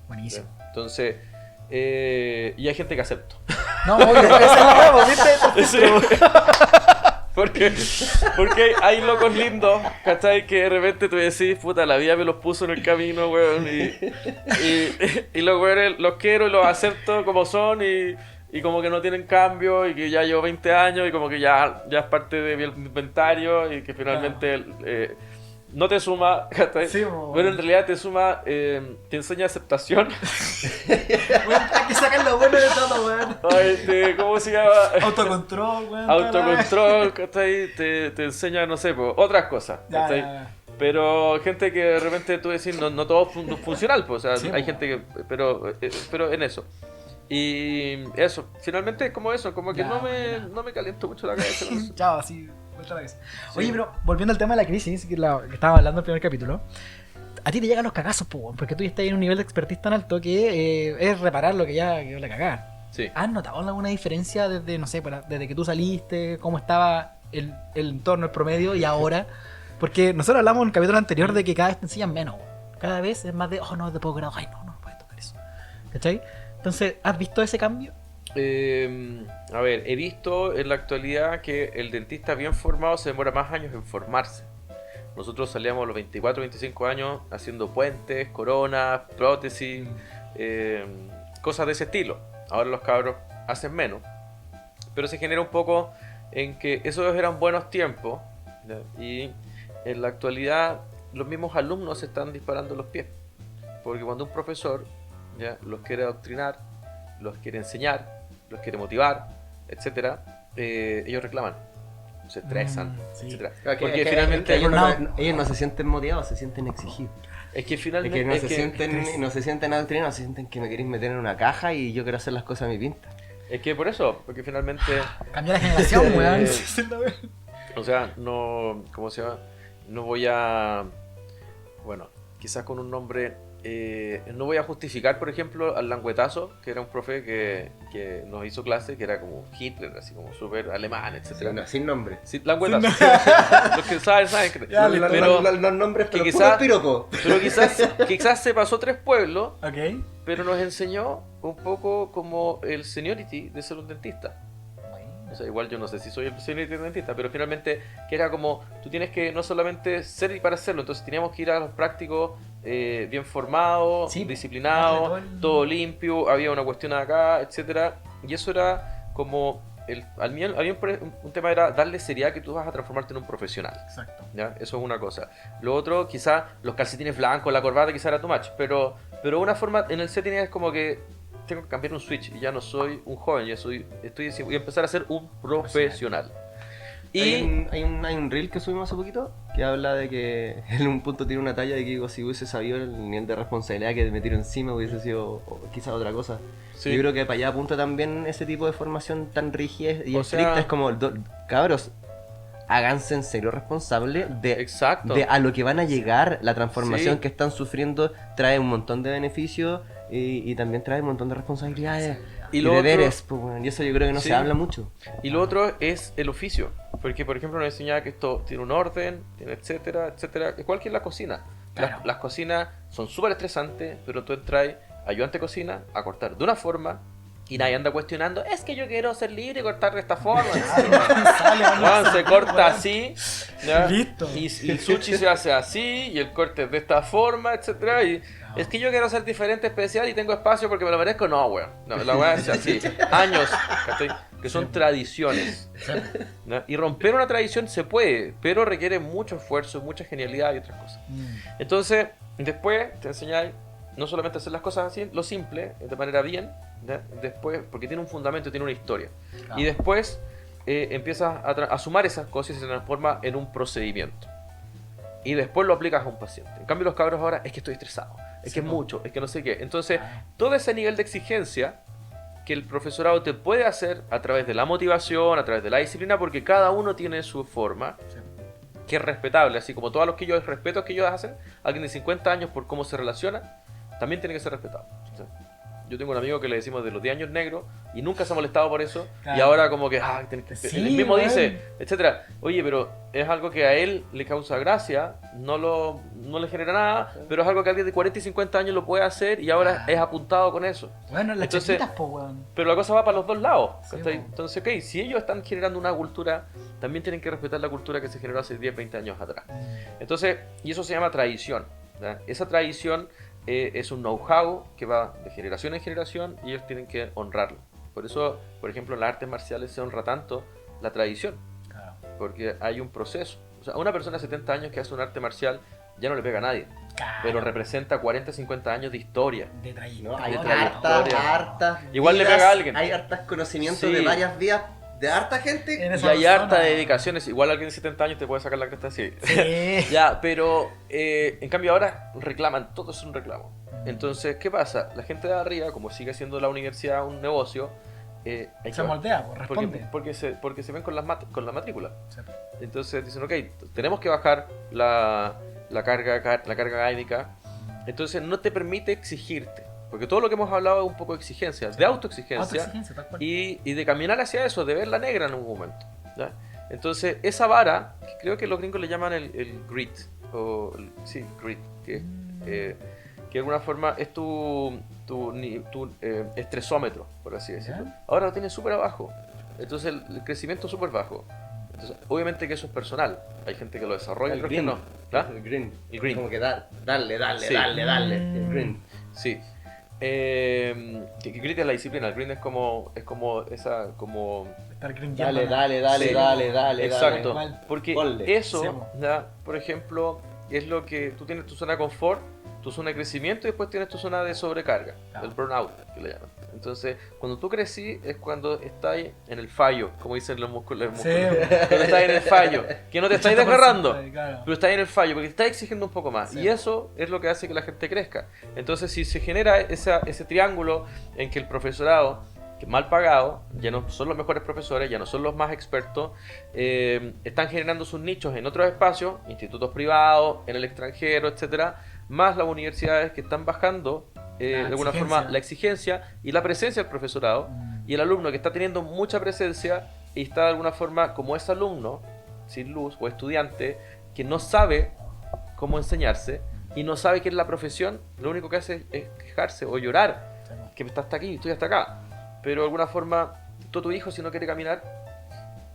Buenísimo.
Entonces, y hay gente que acepto.
No, obvio, ese es el nuevo, ¿viste?
Sí. Porque hay locos lindos, ¿cachai? Que de repente tú decís, puta, la vida me los puso en el camino, weón. Y los weones los quiero y los acepto como son y como que no tienen cambio y que ya llevo 20 años y como que ya es parte de mi inventario y que finalmente no te suma, ¿cachai?
Sí, bo.
Pero en realidad te suma, te enseña aceptación.
Weón, hay que sacar lo bueno de todo, weón.
Ay, ¿cómo se llama?
Autocontrol, weón.
Autocontrol, ¿cachai? Te enseña, no sé, pues, otras cosas,
Ya,
¿cachai?
ya.
Pero gente que de repente tú decís, no todo es funcional, pues, o sea,
Sí,
hay
po.
gente que, pero en eso. Y eso, finalmente es como eso, como que
Ya,
no
buena.
me caliento mucho la cabeza con eso.
Chao, así, vuelta a la cabeza.
Sí.
Oye, pero volviendo al tema de la crisis, que estaba hablando en el primer capítulo, a ti te llegan los cagazos, po, weón, porque tú ya estás en un nivel de expertise tan alto que es reparar lo que ya quedó la cagada.
Sí.
¿Has notado alguna diferencia desde, no sé, desde que tú saliste, cómo estaba el entorno, el promedio y ahora? Porque nosotros hablamos en el capítulo anterior de que cada vez te enseñan menos, weón. Cada vez es más de, oh, no, es de posgrado, ay, no puedes tocar eso. ¿Cachai? Entonces, ¿has visto ese cambio?
A ver, he visto en la actualidad que el dentista bien formado se demora más años en formarse. Nosotros salíamos a los 24, 25 años haciendo puentes, coronas, prótesis, cosas de ese estilo. Ahora los cabros hacen menos. Pero se genera un poco en que esos eran buenos tiempos, ¿ya? Y en la actualidad los mismos alumnos se están disparando los pies. Porque cuando un profesor ya los quiere adoctrinar, los quiere enseñar, los quiere motivar, etcétera, ellos reclaman, se estresan,
Sí.
etcétera.
Claro,
Porque
que
finalmente
ellos no se sienten motivados, se sienten exigidos.
es que
Es
finalmente
que no se sienten adoctrinados, se sienten que me queréis meter en una caja y yo quiero hacer las cosas a mi pinta.
es que por eso, porque finalmente,
Cambió la generación, weón.
o sea, no, ¿cómo se llama? No voy a, bueno, quizás con un nombre, no voy a justificar, por ejemplo, al Languetazo, que era un profe que nos hizo clase, que era como Hitler, así como súper alemán, etcétera.
Sin nombre.
Sí, Languetazo. Los que saben que...
Ya,
pero,
los nombres,
que
pero
quizás-
puro piropo.
pero quizás se pasó 3 pueblos,
Ok.
pero nos enseñó un poco como el seniority de ser un dentista. O sea, igual yo no sé si soy el seniority de dentista, pero finalmente que era como, tú tienes que no solamente ser y para hacerlo, entonces teníamos que ir a los prácticos bien formados,
Sí,
disciplinados,
darle todo el-
todo limpio, había una cuestión acá, etcétera, y eso era como, un tema era darle seriedad que tú vas a transformarte en un profesional.
Exacto.
¿Ya? Eso es una cosa. Lo otro, quizás los calcetines blancos, la corbata, quizás era too much. Pero una forma en el setting es como que tengo que cambiar un switch y ya no soy un joven, voy a empezar a ser un profesional. Y
Hay un reel que subimos hace poquito que habla de que en un punto tiene una talla de que digo, si hubiese sabido el nivel de responsabilidad que me tiro encima hubiese sido quizás otra cosa.
Sí.
Yo creo que para allá apunta también ese tipo de formación tan rígida y
O
estricta.
sea-
Es como, cabros, háganse en serio responsables
exacto.
de a lo que van a llegar. La transformación
Sí.
que están sufriendo trae un montón de beneficios y también trae un montón de responsabilidades
Y
y
lo
deberes, pues, bueno, y eso yo creo que no
Sí.
se habla mucho.
Y lo otro es el oficio. Porque, por ejemplo, nos enseñaba que esto tiene un orden, tiene etcétera, etcétera. Igual que en la cocina.
Claro.
Las cocinas son súper estresantes, pero tú entras ayudante de cocina a cortar de una forma y nadie anda cuestionando. Es que yo quiero ser libre y cortar de esta forma. Weón, se corta así. ¿ya?
Listo.
Y el sushi se hace así y el corte es de esta forma, etcétera. Y es que yo quiero ser diferente, especial y tengo espacio porque me lo merezco. No, weón. No, la weá es así. Años, ¿cachai? Que son tradiciones. ¿no? Y romper una tradición se puede, pero requiere mucho esfuerzo, mucha genialidad y otras cosas. Entonces, después te enseñáis no solamente a hacer las cosas así, lo simple, de manera bien, ¿ya? Después, porque tiene un fundamento, tiene una historia.
Claro.
Y después empiezas a sumar esas cosas y se transforma en un procedimiento. Y después lo aplicas a un paciente. En cambio, los cabros ahora es que estoy estresado, es que es mucho, es que no sé qué. Entonces, todo ese nivel de exigencia que el profesorado te puede hacer a través de la motivación, a través de la disciplina, porque cada uno tiene su forma, que es respetable, así como todos los que ellos respeto que ellos hacen, alguien de 50 años por cómo se relaciona, también tiene que ser respetado. O sea, yo tengo un amigo que le decimos de los 10 años negros y nunca se ha molestado por eso,
Claro.
y ahora como que,
Sí,
él mismo
weón.
dice, etcétera. Oye, pero es algo que a él le causa gracia, no le genera nada, pero es algo que alguien de 40 y 50 años lo puede hacer y ahora es apuntado con eso.
Bueno, las
Entonces,
chiquitas, po, weón.
Pero la cosa va para los dos lados.
Sí,
¿cachai?
po.
Entonces, ok, si ellos están generando una cultura, también tienen que respetar la cultura que se generó hace 10, 20 años atrás. Entonces, y eso se llama tradición. ¿ya? Esa tradición es un know-how que va de generación en generación y ellos tienen que honrarlo. Por eso, por ejemplo, en las artes marciales se honra tanto la tradición,
Claro.
porque hay un proceso. O sea, una persona de 70 años que hace un arte marcial ya no le pega a nadie,
Claro.
pero representa 40, 50 años de historia.
De
No,
trayectoria.
hay
trayectoria.
hartas
Igual le
vidas,
pega a alguien.
Hay hartas conocimientos
Sí.
de varias vías de harta gente.
En
Y
esa
hay harta
zona.
dedicaciones. Igual alguien de 70 años te puede sacar la cresta así.
Sí.
Ya, pero en cambio ahora reclaman, todo es un reclamo. Entonces, ¿qué pasa? La gente de arriba, como sigue siendo la universidad un negocio, hay
Se
que-
moldea, pues, responde.
porque se ven con la matrícula.
Sí.
Entonces dicen, ok, tenemos que bajar la carga académica. Entonces no te permite exigirte. Porque todo lo que hemos hablado es un poco de exigencia, de autoexigencia.
Autoexigencia, tal cual.
Y de caminar hacia eso, de ver la negra en un momento. ¿ya? Entonces, esa vara, que creo que los gringos le llaman el grit, sí, grit, que de alguna forma es tu estresómetro, por así decirlo.
¿Ya?
Ahora lo tienes súper abajo. Entonces, el crecimiento es súper bajo. Entonces, obviamente que eso es personal. Hay gente que lo desarrolla,
El
otros que
green.
no. ¿Ah?
El green.
El green.
Como que darle,
Sí.
darle. El green.
Sí. Que grit es la disciplina, el grind es como esa, como...
Estar grindeando.
Dale.
Exacto,
Igual.
porque
Ponle.
eso,
Sí, po.
¿ya? Por ejemplo, es lo que tú tienes tu zona de confort, tu zona de crecimiento y después tienes tu zona de sobrecarga,
Claro.
el burnout, que le llaman. Entonces, cuando tú crecí es cuando estás en el fallo, como dicen los músculos.
Sí.
Cuando estás en el fallo, que no te estás
80%,
desgarrando,
claro.
pero estás en el fallo, porque te estás exigiendo un poco más.
Sí.
Y eso es lo que hace que la gente crezca. Entonces, si se genera ese triángulo en que el profesorado, que es mal pagado, ya no son los mejores profesores, ya no son los más expertos, están generando sus nichos en otros espacios, institutos privados, en el extranjero, etcétera, más las universidades que están bajando de alguna
exigencia.
forma la exigencia y la presencia del profesorado, y el alumno que está teniendo mucha presencia y está de alguna forma como ese alumno sin luz o estudiante que no sabe cómo enseñarse y no sabe qué es la profesión, lo único que hace es quejarse o llorar que está hasta aquí, estoy hasta acá. Pero de alguna forma, tú, tu hijo, si no quiere caminar,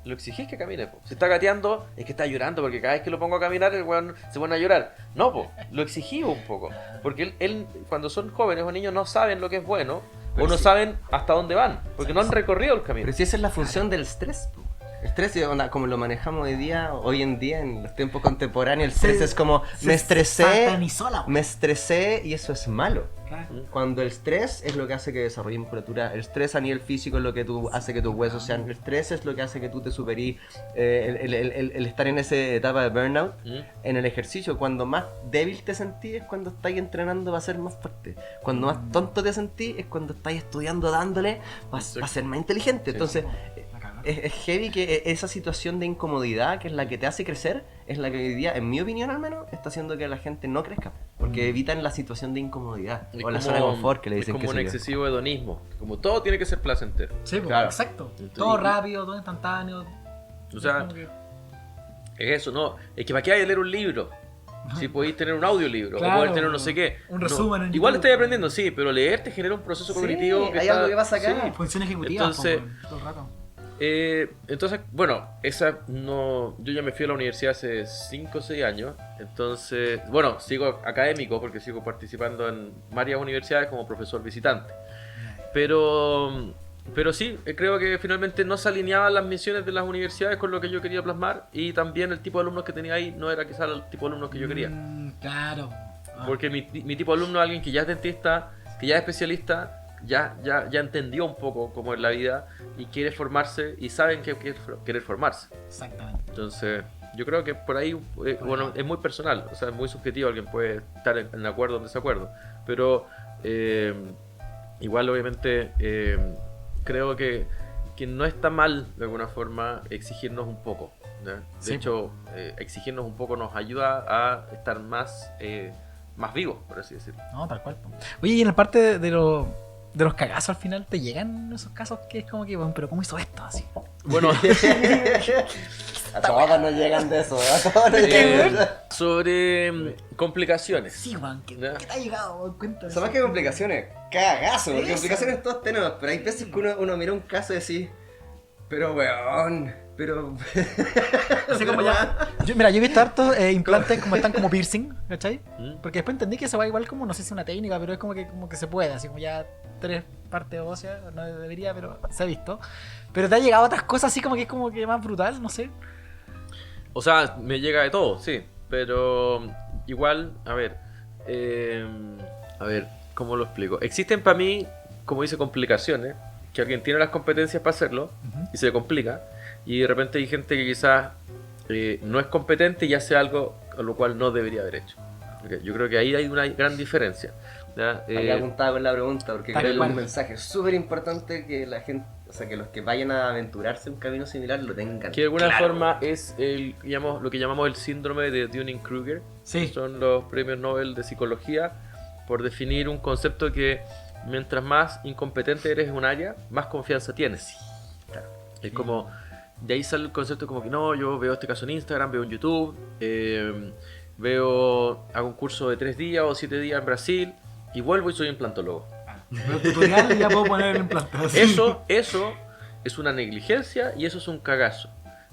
lo exigís que camine, po. Si está gateando, es que está llorando, porque cada vez que lo pongo a caminar, el weón se pone a llorar. No, po, lo exigí un poco. Porque él, cuando son jóvenes o niños, no saben lo que es bueno,
Pero
o no
sí.
saben hasta dónde van, porque no han recorrido el camino.
Pero si esa es la función del estrés, po. El estrés, onda, como lo manejamos hoy en día, en los tiempos contemporáneos, el estrés es como, me estresé y eso es malo.
Claro.
Cuando el estrés es lo que hace que desarrolle musculatura, el estrés a nivel físico es lo que hace que tus huesos sean, el estrés es lo que hace que tú te superís, el estar en esa etapa de burnout, en el ejercicio, cuando más débil te sentís es cuando estás entrenando para ser más fuerte, cuando más tonto te sentís es cuando estás estudiando dándole para ser más inteligente, entonces es heavy que esa situación de incomodidad, que es la que te hace crecer, es la que hoy día, en mi opinión al menos, está haciendo que la gente no crezca. Porque evitan la situación de incomodidad.
Es
O la
como-
zona de confort que le
es
dicen
como
que
un excesivo hedonismo. Como todo tiene que ser placentero.
Sí, pues,
Claro.
exacto.
Entonces,
Todo
y-
rápido, todo instantáneo.
O sea,
Como que-
es eso, ¿no? Es que para qué hay que leer un libro. Si podéis tener un audiolibrro,
Claro,
o poder tener no sé qué.
un
No,
resumen en
igual
YouTube.
estáis aprendiendo, sí, pero leer te genera un proceso
Sí,
cognitivo que
hay
está-
algo que pasa acá.
sí.
Función ejecutiva,
Entonces-
po, weón, todo el rato.
Entonces, bueno, esa no. Yo ya me fui a la universidad hace 5 o 6 años. Entonces, bueno, sigo académico porque sigo participando en varias universidades como profesor visitante. Pero sí, creo que finalmente no se alineaban las misiones de las universidades con lo que yo quería plasmar. Y también el tipo de alumnos que tenía ahí no era quizás el tipo de alumnos que yo quería.
Claro. Ah.
Porque mi tipo de alumno es alguien que ya es dentista, que ya es especialista, ya entendió un poco cómo es la vida y quiere formarse y saben que quiere querer formarse.
Exactamente.
Entonces, yo creo que por ahí, bueno, es muy personal, o sea, es muy subjetivo, alguien puede estar en acuerdo o en desacuerdo, pero igual obviamente creo que no está mal de alguna forma exigirnos un poco. ¿Ya? De
Sí.
hecho, exigirnos un poco nos ayuda a estar más vivos, por así decirlo.
No, tal cual. Po. Oye, y en la parte de los cagazos al final, ¿te llegan esos casos que es como que, bueno, pero ¿cómo hizo esto? Así.
Bueno,
A todos nos llegan de eso, a todos nos llegan.
sobre complicaciones.
Sí, Juan, ¿qué,
Ya.
¿qué te ha llegado? Weón? Cuéntame.
Son más que complicaciones, cagazo, porque
Eso.
complicaciones todos tenemos, pero hay veces que uno mira un caso y decís, pero weón, pero...
Así como ya. Mira, yo he visto hartos implantes como están como piercing, ¿cachai?
¿Mm?
Porque después entendí que se va igual como, no sé si una técnica, pero es como que se puede, así como ya 3 partes óseas, no debería, pero se ha visto. Pero te ha llegado otras cosas así como que más brutal, no sé.
O sea, me llega de todo, sí. Pero igual, a ver, ¿cómo lo explico? Existen para mí, como dice, complicaciones, que alguien tiene las competencias para hacerlo y se le complica. Y de repente hay gente que quizás no es competente y hace algo a lo cual no debería haber hecho. Ok, yo creo que ahí hay una gran diferencia. ¿Ya?
Aquí apuntaba con la pregunta, porque
Tal
creo que es
cual.
un mensaje súper importante que la gente, o sea, que los que vayan a aventurarse en un camino similar lo tengan
Que de alguna
claro.
forma es lo que llamamos el síndrome de Dunning-Kruger.
Sí.
Son los premios Nobel de psicología por definir un concepto que mientras más incompetente eres en un área, más confianza tienes.
Claro.
Es como, de ahí sale el concepto como que no, yo veo este caso en Instagram, veo en YouTube, hago un curso de 3 días o 7 días en Brasil y vuelvo y soy implantólogo.
Veo el tutorial y ya puedo poner el implante. así.
Eso es una negligencia y eso es un cagazo.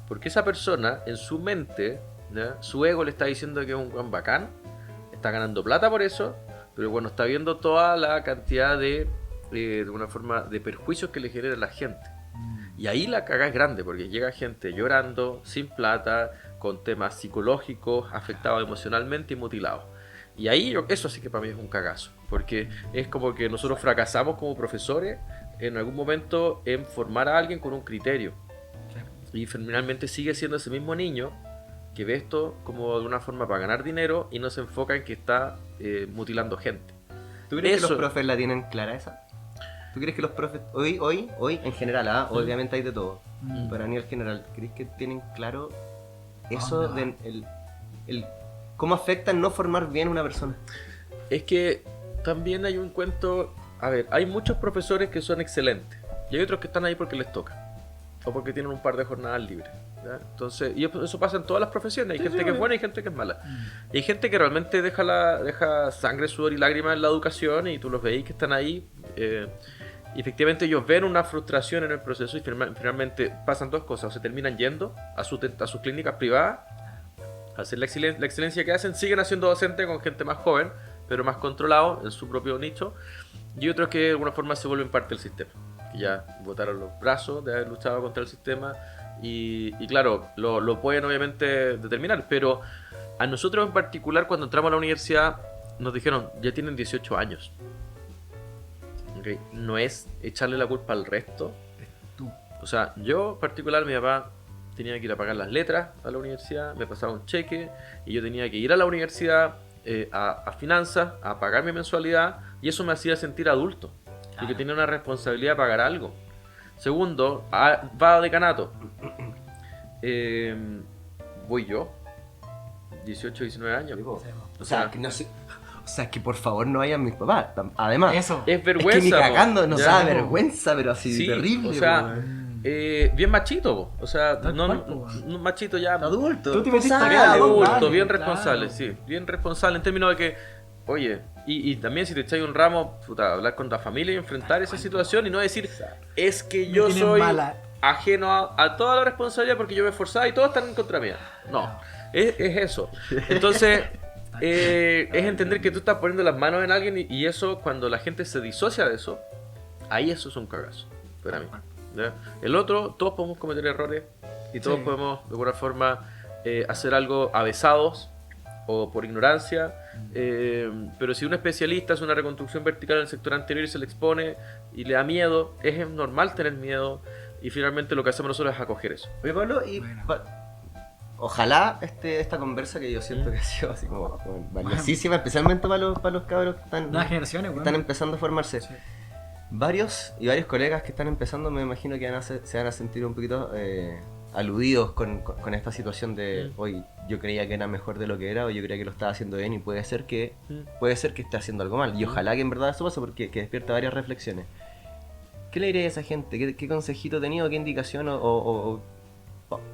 Porque esa persona, en su mente, ¿ya? Su ego le está diciendo que es un buen bacán, está ganando plata por eso, pero bueno, está viendo toda la cantidad de una forma, de perjuicios que le genera a la gente. Y ahí la caga es grande, porque llega gente llorando, sin plata, con temas psicológicos, afectados emocionalmente y mutilados. Y ahí eso sí que para mí es un cagazo, porque es como que nosotros fracasamos como profesores en algún momento en formar a alguien con un criterio. Y finalmente sigue siendo ese mismo niño que ve esto como de una forma para ganar dinero y no se enfoca en que está mutilando gente.
¿Tú crees que
Eso-
los profes la tienen clara esa? ¿Tú crees que los profes, hoy en general, obviamente hay de todo, pero a nivel general, ¿crees que tienen claro eso
no.
de cómo afecta no formar bien una persona?
Es que también hay un cuento. A ver, hay muchos profesores que son excelentes y hay otros que están ahí porque les toca o porque tienen un par de jornadas libres. ¿Ya? Entonces, y eso pasa en todas las profesiones. Hay gente que es buena y gente que es mala. Y hay gente que realmente deja sangre, sudor y lágrimas en la educación y tú los veis que están ahí. Y efectivamente ellos ven una frustración en el proceso y finalmente pasan dos cosas: o se terminan yendo a sus clínicas privadas a hacer la excelencia que hacen, siguen haciendo docente con gente más joven pero más controlado en su propio nicho, y otros que de alguna forma se vuelven parte del sistema, que ya botaron los brazos de haber luchado contra el sistema y claro, lo pueden obviamente determinar, pero a nosotros en particular cuando entramos a la universidad nos dijeron, ya tienen 18 años. Okay. No es echarle la culpa al resto.
Tú.
O sea, yo en particular, mi papá tenía que ir a pagar las letras a la universidad, me pasaba un cheque y yo tenía que ir a la universidad a finanzas, a pagar mi mensualidad, y eso me hacía sentir adulto, porque tenía una responsabilidad de pagar algo. Segundo, va a decanato. Voy yo. 18, 19 años.
O sea, que no sé. O sea, que por favor no vayan mis papás. Además,
Eso.
Es vergüenza.
es que ni cagando
po.
nos
Ya.
da vergüenza, pero así
Sí,
terrible.
o sea,
po, weón.
bien machito, po. O sea,
Tal
no,
cual, po, weón.
no machito ya.
Adulto.
Tú te metiste
sabes,
Bien
acá,
adulto,
dale,
bien
claro.
responsable, sí. Bien responsable en términos de que, oye, y también si te echáis un ramo, puta, hablar con la familia y enfrentar esa situación y no decir, es que
Me
yo
tienen
soy
mala.
ajeno a toda la responsabilidad porque yo me esforzaba y todos están en contra mía. No, es eso. Entonces, es entender que tú estás poniendo las manos en alguien y eso, cuando la gente se disocia de eso, ahí eso es un cagazo, para mí. ¿Ya? El otro, todos podemos cometer errores y todos
Sí.
podemos de alguna forma hacer algo avesados o por ignorancia, pero si un especialista hace una reconstrucción vertical en el sector anterior y se le expone y le da miedo, es normal tener miedo y finalmente lo que hacemos nosotros es acoger eso.
Oye, Pablo, y
Bueno.
ojalá esta conversa que yo siento que ha sido así como valiosísima, especialmente para los cabros que están,
Nuevas generaciones,
que
weón.
están empezando a formarse.
Sí.
Varios colegas que están empezando, me imagino que se van a sentir un poquito aludidos con esta situación de hoy yo creía que era mejor de lo que era o yo creía que lo estaba haciendo bien y puede ser que esté haciendo algo mal y ojalá que en verdad eso pase porque que despierta varias reflexiones. ¿Qué le diría a esa gente? ¿Qué consejito tenía o qué indicación o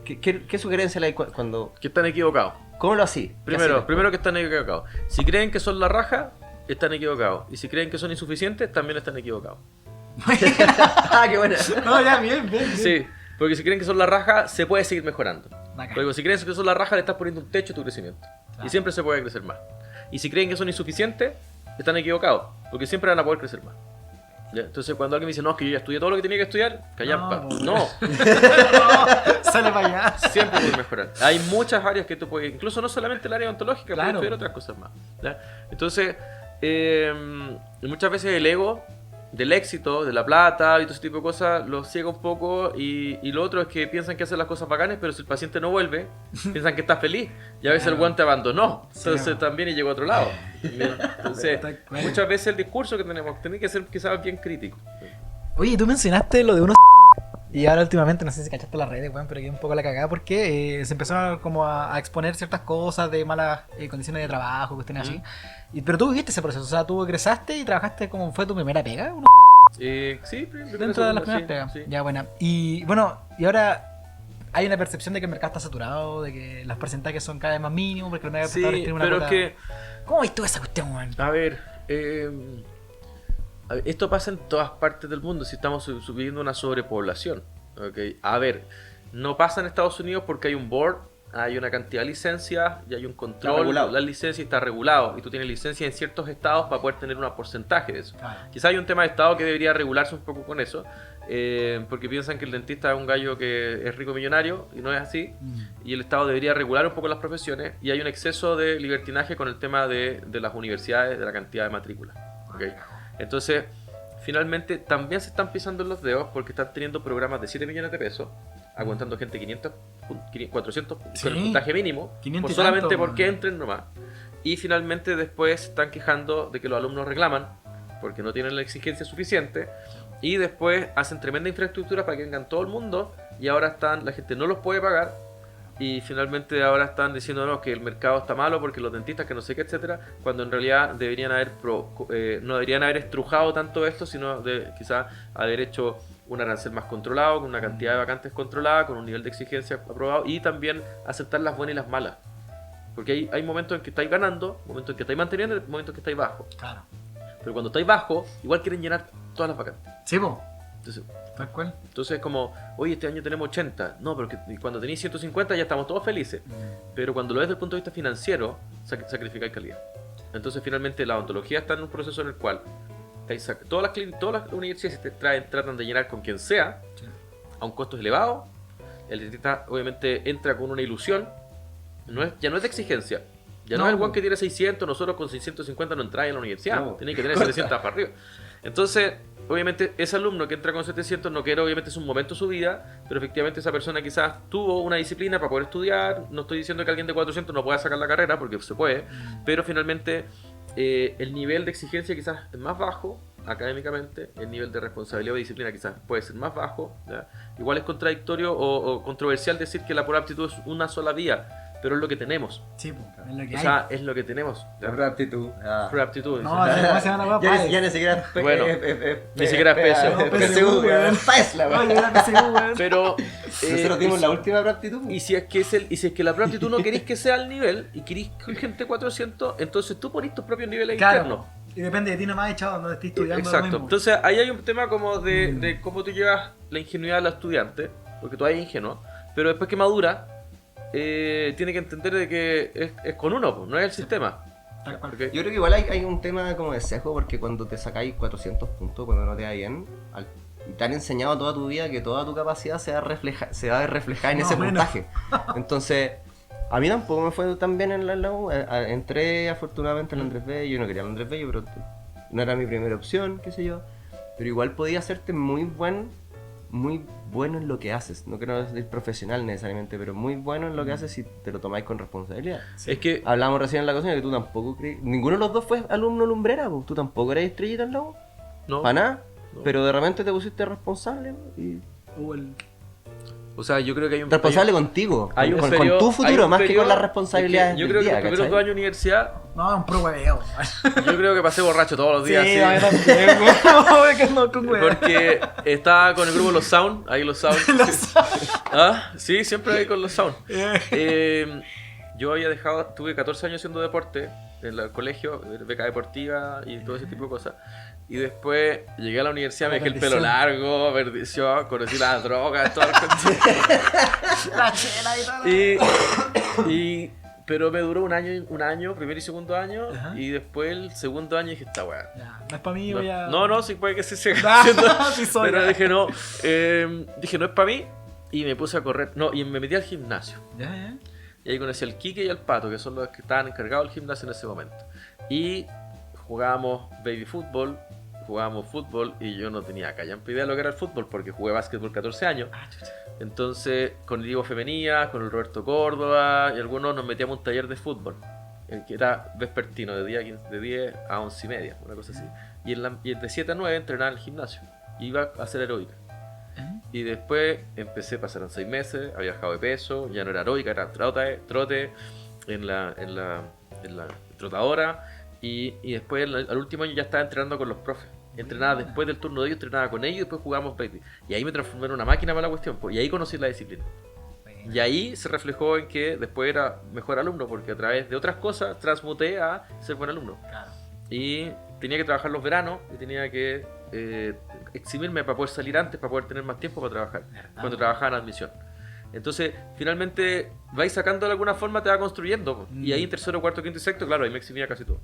qué sugerencia le hay cuando...
Que están equivocados.
¿Cómo lo así?
Primero que están equivocados. Si creen que son la raja, están equivocados. Y si creen que son insuficientes, también están equivocados.
¡Ah, qué buena!
No, ya, bien, bien.
Sí, porque si creen que son la raja, se puede seguir mejorando.
Bacán.
Luego, si creen que son la raja, le estás poniendo un techo a tu crecimiento. Y siempre se puede crecer más. Y si creen que son insuficientes, están equivocados. Porque siempre van a poder crecer más. ¿Ya? Entonces, cuando alguien me dice, no, es que yo ya estudié todo lo que tenía que estudiar, callampa.
No,
No,
Sale para allá.
siempre puedes mejorar. Hay muchas áreas que tú puedes, incluso no solamente el área ontológica,
Claro.
puedes estudiar otras cosas más. ¿Ya? Entonces, muchas veces el ego del éxito, de la plata y todo ese tipo de cosas los ciega un poco y lo otro es que piensan que hacen las cosas bacanes, pero si el paciente no vuelve, piensan que está feliz y a veces el guante abandonó, entonces
Sí.
también y llegó a otro lado. Entonces,
Tal cual.
muchas veces el discurso que tenemos tiene que ser quizás bien crítico.
Oye, tú mencionaste lo de unos y ahora últimamente, no sé si cachaste las redes, weón, pero que un poco la cagada porque se empezaron como a exponer ciertas cosas de malas condiciones de trabajo, cuestiones así. Pero tú viviste ese proceso, o sea, tú egresaste y trabajaste como fue tu primera pega, ¿no?
Sí,
Dentro de las primeras
sí,
pegas.
sí.
Ya, buena. Y bueno, y ahora hay una percepción de que el mercado está saturado, de que los porcentajes son cada vez más mínimos, porque los mega
Sí,
prestadores tienen una
pero es
cuota.
que
¿Cómo ves tú esa cuestión, weón?
a ver, esto pasa en todas partes del mundo si estamos subiendo una sobrepoblación. ¿Okay? A ver, no pasa en Estados Unidos porque hay un board, hay una cantidad de licencias y hay un
Está
control.
regulado.
La licencia está regulado y tú tienes licencia en ciertos estados para poder tener un porcentaje de eso.
Claro.
Quizá hay un tema de estado que debería regularse un poco con eso, porque piensan que el dentista es un gallo que es rico millonario y no es así. Y el Estado debería regular un poco las profesiones y hay un exceso de libertinaje con el tema de las universidades, de la cantidad de matrículas. ¿Okay? Entonces, finalmente también se están pisando en los dedos porque están teniendo programas de 7 millones de pesos, aguantando gente 500, 400
Sí,
con el puntaje mínimo,
500
por
y
solamente
tanto,
porque
man.
entren nomás. Y finalmente después se están quejando de que los alumnos reclaman porque no tienen la exigencia suficiente y después hacen tremenda infraestructura para que vengan todo el mundo y ahora la gente no los puede pagar y finalmente ahora están diciéndonos que el mercado está malo porque los dentistas que no sé qué, etcétera, cuando en realidad deberían haber no deberían haber estrujado tanto esto, sino de quizás haber hecho un arancel más controlado, con una cantidad de vacantes controlada, con un nivel de exigencia aprobado y también aceptar las buenas y las malas. Porque hay momentos en que estáis ganando, momentos en que estáis manteniendo y momentos en que estáis bajo.
Claro.
Pero cuando estáis bajo, igual quieren llenar todas las vacantes.
Sí, po.
Entonces,
Tal cual.
es como, oye, este año tenemos 80. No, pero cuando tenéis 150 ya estamos todos felices. Pero cuando lo ves desde el punto de vista financiero, sacrificáis calidad. Entonces, finalmente, la odontología está en un proceso en el cual todas las universidades tratan de llenar con quien sea,
Sí.
a un costo elevado. El dentista, obviamente, entra con una ilusión. Ya no es de exigencia. Ya no,
No,
es el one
po.
que tiene 600, nosotros con 650 no entráis en la universidad.
No.
Tenéis que tener 700 para arriba. Entonces, obviamente, ese alumno que entra con 700 no quiere, obviamente es un momento de su vida, pero efectivamente esa persona quizás tuvo una disciplina para poder estudiar. No estoy diciendo que alguien de 400 no pueda sacar la carrera, porque se puede, pero finalmente el nivel de exigencia quizás es más bajo académicamente, el nivel de responsabilidad o disciplina quizás puede ser más bajo, ¿ya? Igual es contradictorio o controversial decir que la pura aptitud es una sola vía, pero es lo que tenemos.
Sí, pues, es lo que
O
hay.
sea, es lo que tenemos.
La pura aptitud.
Pura aptitud.
No, ¿cómo se llama la weá?
Ya ni siquiera es
Bueno, ni siquiera es PSU.
PSU, weón. PES, la
Oye,
weón.
era PSU, weón.
Pero
Nosotros dimos la última pura aptitud.
y si es que la pura aptitud no queréis que sea al nivel y queréis que gente 400, entonces tú ponís tus propios niveles internos.
Claro. Y depende de ti nomás, echado donde estés estudiando. lo
Exacto.
mismo.
Entonces ahí hay un tema como de cómo tú llevas la ingenuidad al estudiante, porque todavía es ingenuo, pero después que madura, tiene que entender de que es con uno, pues, no es el sistema.
Tal cual.
Porque-
Yo creo que igual hay un tema como de sesgo, porque cuando te sacáis 400 puntos, cuando no te va bien, te han enseñado toda tu vida que toda tu capacidad se va a ver reflejada en
No,
ese
bueno.
puntaje. Entonces, a mí tampoco me fue tan bien en la U. Entré afortunadamente en el Andrés Bello, yo no quería el Andrés Bello, pero no era mi primera opción, qué sé yo. Pero igual podía hacerte muy bueno en lo que haces. No quiero decir profesional necesariamente, pero muy bueno en lo que haces si te lo tomáis con responsabilidad.
Es que
Hablamos recién en la cocina que tú tampoco creí. Ninguno de los dos fue alumno lumbrera, pues. Tú tampoco eres estrellita en la U.
no.
Para nada.
No.
Pero de repente te pusiste responsable y.
O sea, yo creo que hay un
Responsable contigo.
hay un
con
periodo-
tu
hay
futuro,
un
más que con
periodo-
las responsabilidades.
es que yo
del
creo que
día,
los primeros
¿cachai?
2 años de universidad,
No, es un pro hueveo.
yo creo que pasé borracho todos los días.
Sí,
así.
a mí también. weón. Que no, con hueveo.
Porque estaba con el grupo Los Sound, ahí Los Sound. ¿Ah? Sí, siempre ahí con Los Sound. Yo había tuve 14 años haciendo deporte en el colegio, beca deportiva y todo ese tipo de cosas. Y después llegué a la universidad, me dejé el pelo
Perdición.
largo, perdición, conocí las drogas, todo el cuento.
La chela y todo.
Pero me duró un año, primer y segundo año,
Ajá.
y después el segundo año dije, esta weá.
Ya, no es para mí,
No,
voy a.
no, sí puede que se siga
Ah,
haciendo.
sí soy,
Pero
ya.
dije no. Dije, no es para mí. Y me puse a correr. No, y me metí al gimnasio.
Ya.
Y ahí conocí al Quique y al Pato, que son los que estaban encargados del gimnasio en ese momento. Y jugábamos baby fútbol, jugábamos fútbol, y yo no tenía callampa idea de lo que era el fútbol, porque jugué básquetbol 14 años.
Ah, chucha.
Entonces, con el Ivo Femenía, con el Roberto Córdoba y algunos nos metíamos a un taller de fútbol, que era vespertino, de 10 a 11 y media, una cosa así. Y de 7 a 9 entrenaba en el gimnasio, iba a hacer aeróbica. Y después empecé, pasaron 6 meses, había bajado de peso, ya no era aeróbica, era trote en la trotadora. Y después, al último año, ya estaba entrenando con los profes. Entrenaba después del turno de ellos, entrenaba con ellos y después jugábamos baby. Y ahí me transformé en una máquina para la cuestión, pues, y ahí conocí la disciplina. Y ahí se reflejó en que después era mejor alumno, porque a través de otras cosas transmuté a ser buen alumno.
Claro.
Y tenía que trabajar los veranos y tenía que eximirme para poder salir antes, para poder tener más tiempo para trabajar, cuando trabajaba en admisión. Entonces, finalmente, vais sacando de alguna forma, te va construyendo. Y ahí en tercero, cuarto, quinto y sexto, claro, ahí me eximía casi todo.